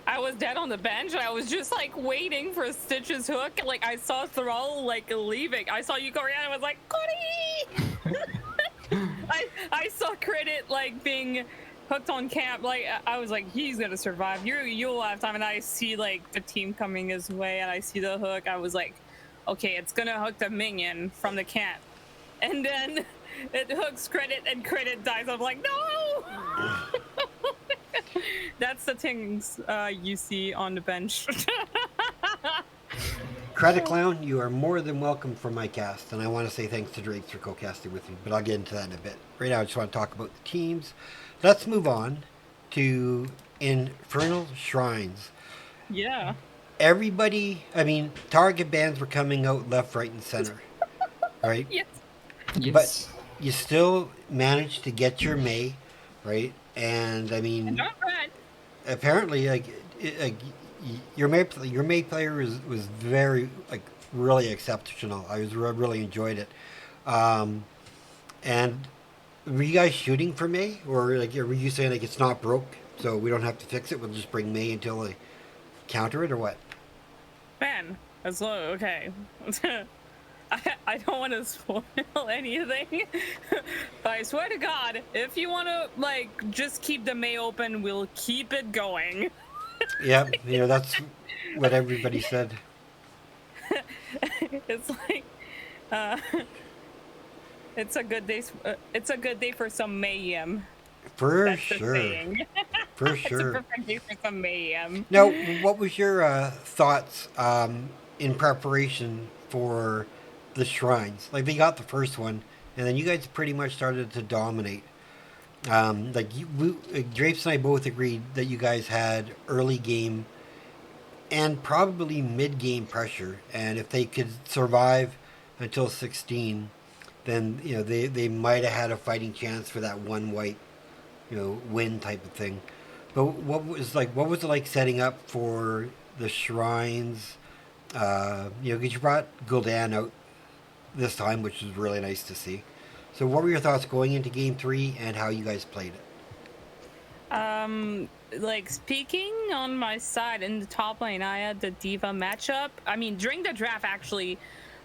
I was dead on the bench. I was just like waiting for Stitch's hook. Like I saw Thrall like leaving. I saw you, Corey, and I was like, Cody! I saw Credit like being hooked on camp. Like I was like, he's gonna survive. You'll have time. And I see like the team coming his way, and I see the hook. I was like, okay, it's gonna hook the minion from the camp, and then it hooks Credit, and Credit dies. I'm like, no. That's the things you see on the bench. Credit Clown, you are more than welcome for my cast, and I want to say thanks to Drake for co-casting with me, but I'll get into that in a bit. Right now, I just want to talk about the teams. Let's move on to Infernal Shrines. Yeah. Everybody, I mean, target bans were coming out left, right, and center, right? Yes. Yes. But you still managed to get your May, right? And I mean, Not bad. apparently, your May player was very really exceptional. I really enjoyed it. And were you guys shooting for May, or were you saying it's not broke, so we don't have to fix it? We'll just bring May until they counter it, or what? Man, that's okay. I don't want to spoil anything, but I swear to God, if you want to just keep the May open, we'll keep it going. Yeah, that's what everybody said. It's like, uh, it's a good day. It's a good day for some mayhem. For That's the sure. saying. For It's a sure. perfect day for some mayhem. Now, what was your thoughts in preparation for the shrines? Like, they got the first one, and then you guys pretty much started to dominate. Drapes and I both agreed that you guys had early game and probably mid game pressure, and if they could survive until 16, then they might have had a fighting chance for that one white win type of thing. But what was it like setting up for the shrines? Because you brought Gul'dan out this time, which was really nice to see. So, what were your thoughts going into Game 3 and how you guys played it? Like speaking on my side in the top lane, I had the Diva matchup. I mean, during the draft, actually,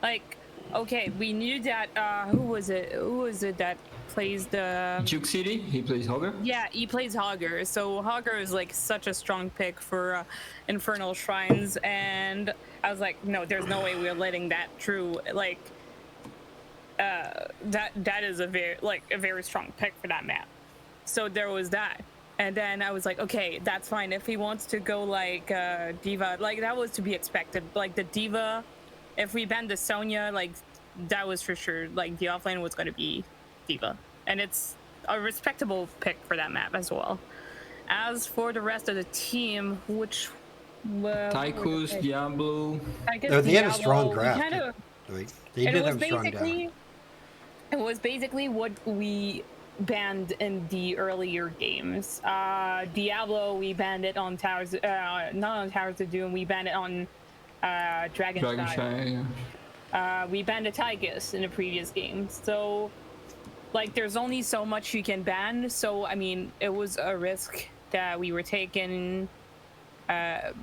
like, okay, we knew that. Who was it? Who was it that plays the Juke City? He plays Hogger? Yeah, he plays Hogger. So Hogger is like such a strong pick for Infernal Shrines, and I was like, no, there's no way we're letting that through. Like, that is a very strong pick for that map. So there was that. And then I was like, okay, that's fine. If he wants to go like Diva, like that was to be expected. Like the Diva, if we banned the Sonya, like that was for sure. Like the offlane was going to be Diva. And it's a respectable pick for that map as well. As for the rest of the team, which... Tychus, Diablo... They had a strong draft. They did have a strong draft. It was basically what we banned in the earlier games. Diablo, we banned it on Towers, not on Towers of Doom, we banned it on Dragonshire. We banned the Tychus in the previous game. So, like, there's only so much you can ban. So, I mean, it was a risk that we were taking. And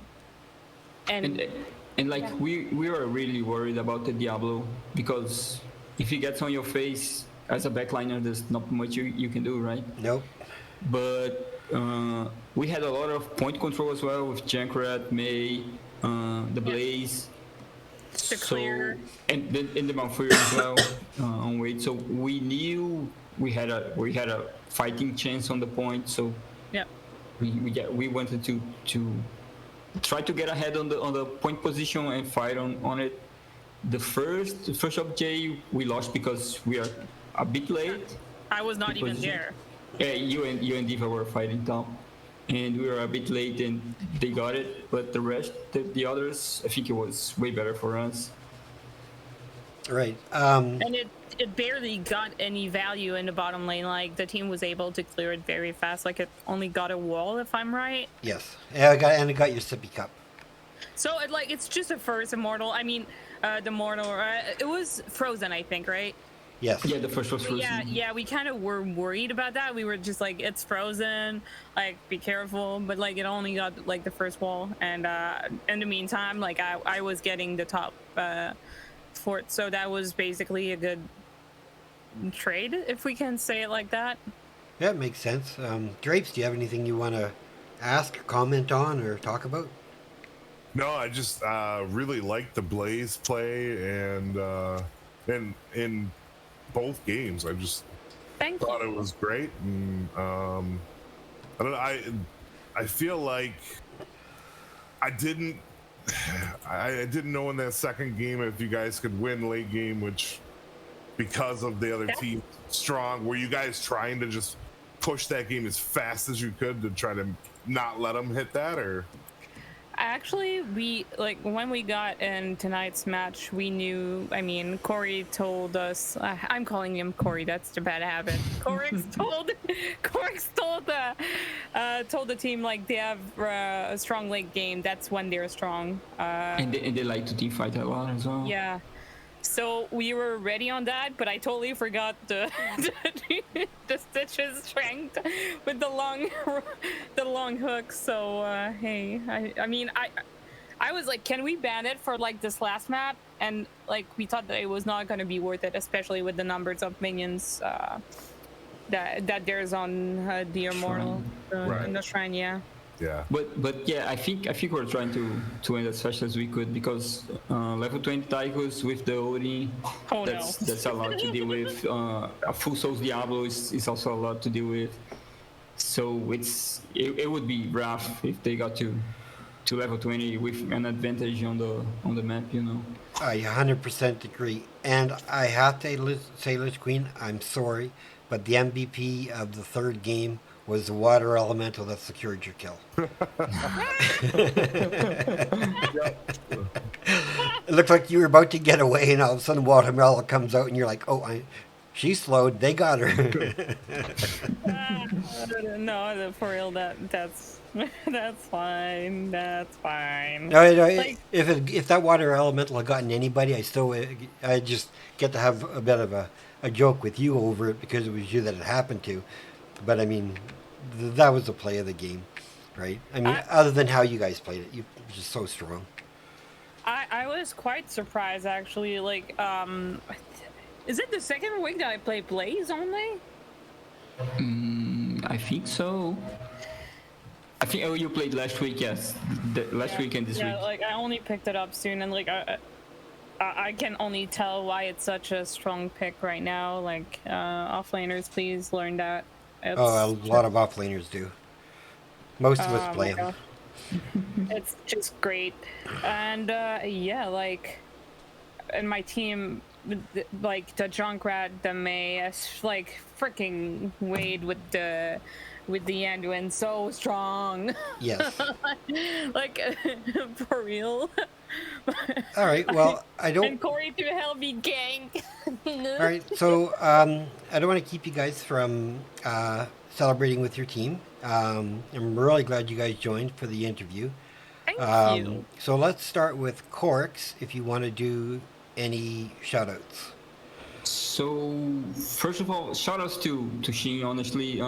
we were really worried about the Diablo, because if he gets on your face as a backliner, there's not much you can do, right? Nope. But we had a lot of point control as well with Junkrat, May, the Blaze. Clear. And the Malfire as well on weight. So we knew we had a fighting chance on the point. So yeah, we wanted to try to get ahead on the point position and fight on it. The first object we lost because we are a bit late. I was not even there. Yeah, you and Diva were fighting top, and we were a bit late, and they got it. But the rest, the others, I think it was way better for us. Right. And it barely got any value in the bottom lane. Like the team was able to clear it very fast. Like it only got a wall, if I'm right. Yes. Yeah, it got your sippy cup. So it's just a first immortal. I mean, the mortal. It was frozen, I think, right? Yes. Yeah, the first was frozen. Yeah, we kind of were worried about that. We were just like, it's frozen, like, be careful. But, like, it only got, like, the first wall. And in the meantime, like, I was getting the top fort. So that was basically a good trade, if we can say it like that. Yeah, it makes sense. Drapes, do you have anything you want to ask, comment on, or talk about? No, I just really liked the Blaze play, and in both games, I just thought it was great. And I don't know, I feel like I didn't know in that second game if you guys could win late game, which because of the other team strong. Were you guys trying to just push that game as fast as you could to try to not let them hit that, or? Actually, when we got in tonight's match, we knew. I mean, Corey told us. I'm calling him Corey. That's the bad habit. Corix told the team like they have a strong late game. That's when they're strong. And they like to team fight a lot as well. Yeah. So we were ready on that, but I totally forgot the Stitch's strength with the long hook. So hey, I mean I was like, can we ban it for like this last map? And like we thought that it was not going to be worth it, especially with the numbers of minions that there's on the Immortal in the shrine. Yeah. Yeah. But yeah, I think we're trying to end as fast as we could because level 20 Tychus with the Odin, Oh, no. that's a lot to deal with. A full Souls Diablo is also a lot to deal with. So it would be rough if they got to level 20 with an advantage on the map, you know. I 100% agree. And I have to say, Liz Queen, I'm sorry, but the MVP of the third game was the water elemental that secured your kill. It looked like you were about to get away, and all of a sudden, Watermelon comes out, and you're like, "Oh, she's slowed. They got her." No, for real, that's that's fine. That's fine. No, Like- if that water elemental had gotten anybody, I just get to have a bit of a joke with you over it because it was you that it happened to. But I mean, that was the play of the game, right? I mean, other than how you guys played it, you were just so strong. I was quite surprised actually. Like, is it the second week that I play Blaze only? I think so. I think you played last week, yes. Last week and this week. Yeah, like I only picked it up soon, and like I can only tell why it's such a strong pick right now. Like, offlaners, please learn that. It's, Oh, a lot of offlaners do. Most of us play them. It's just great, and yeah, like, and my team, like the Junkrat, the May, like freaking Wade with the Anduin, so strong. Yes. Like for real. All right. Well, I don't. And Corey to hell be gang. All right, so I don't want to keep you guys from celebrating with your team. I'm really glad you guys joined for the interview. Thank you. So let's start with Corix, if you want to do any shout-outs. So first of all, shout outs to Shin, honestly.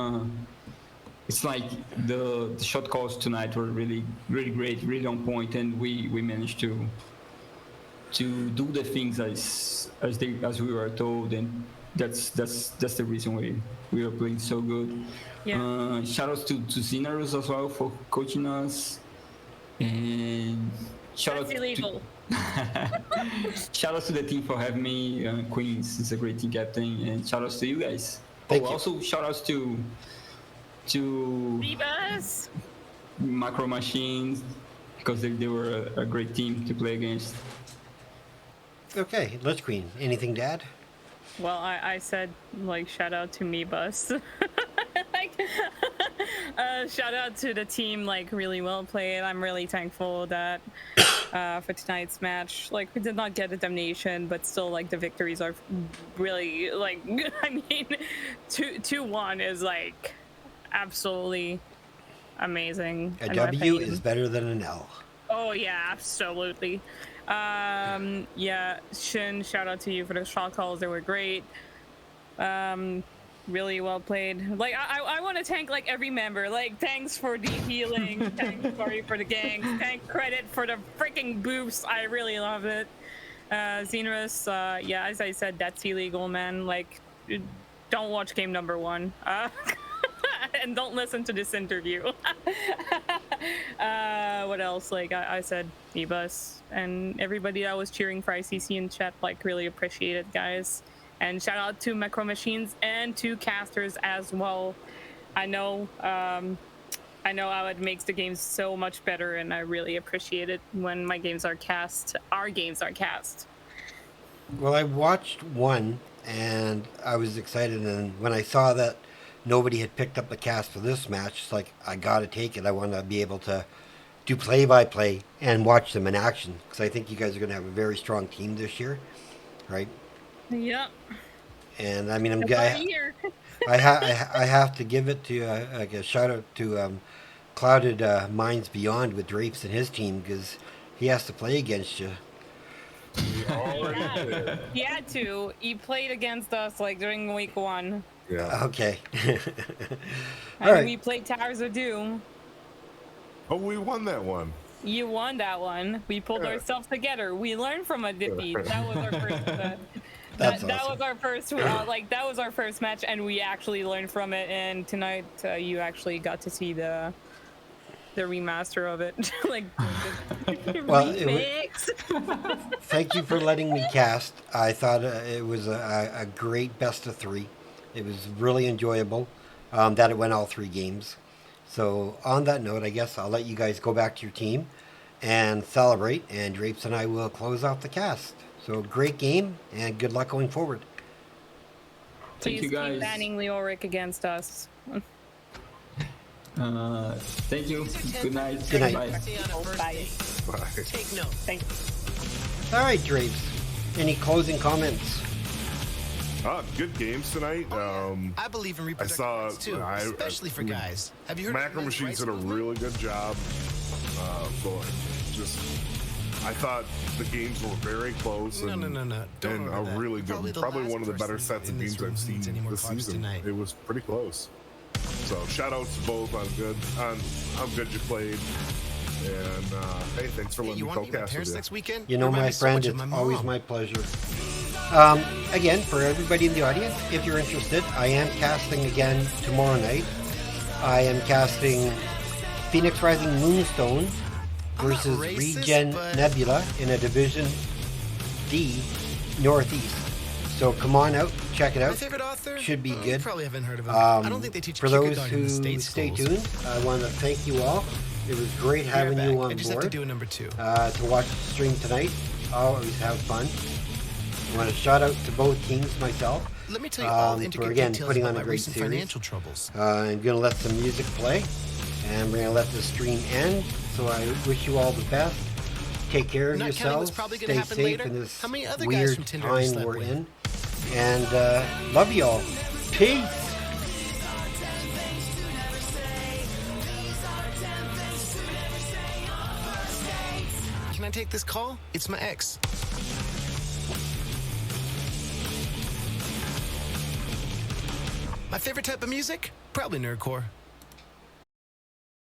It's like the shot calls tonight were really great, really on point, and we managed to do the things as we were told, and that's the reason we are playing so good. Yeah. Shout outs to Zinarus as well for coaching us, and shout That's out illegal. shout outs to the team for having me. Queens is a great team captain, and shout outs to you guys. Thank you. Also shout outs to Rebus. Macro Machines because they were a great team to play against. Okay, Lich Queen, anything to add? Well, I said, like, shout out to me, Bus. Like, shout out to the team, like, really well played. I'm really thankful that for tonight's match, like, we did not get a damnation, but still, like, the victories are really, like, I mean, 2-1 is, like, absolutely amazing. A in my W opinion. is better than an L. Oh yeah, absolutely. Yeah, Shin, shout out to you for the shot calls. They were great. Really well played. Like I want to thank like every member. Like thanks for the healing. Thanks Corey for the gangs. Thank credit for the freaking boost. I really love it. Xenrus, yeah, as I said, that's illegal, man. Like, don't watch game number 1. And don't listen to this interview. What else? Like I said, Ebus and everybody that was cheering for ICC in chat, like really appreciate it, guys. And shout out to Macro Machines and to casters as well. I know how it makes the games so much better, and I really appreciate it when my games are cast. Our games are cast. Well, I watched one, and I was excited, and when I saw that nobody had picked up the cast for this match, it's like, I gotta take it. I want to be able to do play-by-play and watch them in action, because I think you guys are going to have a very strong team this year, right? Yep. And I mean, I have to give it to like a shout out to Clouded Minds Beyond with Drapes and his team, because he has to play against you. Yeah. He had to. He played against us like during week 1. Yeah. Okay. I mean, we played Towers of Doom. Oh, we won that one. You won that one. We pulled ourselves together. We learned from a defeat. That was our first. That was our first. That was our first match, and we actually learned from it. And tonight, you actually got to see the the remaster of it. Like Well, remix. thank you for letting me cast. I thought it was a great best of 3. It was really enjoyable that it went all 3 games. So on that note, I guess I'll let you guys go back to your team and celebrate, and Drapes and I will close out the cast. So great game, and good luck going forward. Please you, guys. keep banning Leoric against us. Thank you. Good night. Good night. Bye. Bye. Bye. Take note. Thanks. All right, Drapes. Any closing comments? Good games tonight. I believe in I reproductive saw, rights too, especially for guys. Have you heard Macro of Machines did a really good job. I thought the games were very close. No. And Don't a order that. really You're good, the probably last one of the better person sets of in this games room I've who seen needs any more this carbs season. tonight. It was pretty close. So shout outs to both on how good you played. And hey, thanks for letting You me want to meet my co-cast parents with next weekend? You know, Remind my me so friend, much of it's my always mom. my pleasure. Again, for everybody in the audience, if you're interested, I am casting again tomorrow night. I am casting Phoenix Rising Moonstone I'm not versus racist, Regen but- Nebula in a Division D Northeast. So come on out, check it My out. favorite author? Should be You good. probably haven't heard of him. I don't think they teach For those kindergarten in who the state stay schools. tuned, I want to thank you all. It was great Be right having you back. on I just have to board do a number 2. to watch the stream tonight. Always have fun. I want to shout out to both teams myself. Let me tell you all the for intricate again details putting about on my a great recent series. financial troubles. I'm going to let some music play, and we're going to let the stream end. So I wish you all the best. Take care of Not counting yourselves. what's probably gonna Stay happen safe later. in this How many other guys weird from Tinder have you time slept we're with? in. And love you all. Peace. Can I take this call? It's my ex. My favorite type of music? Probably nerdcore.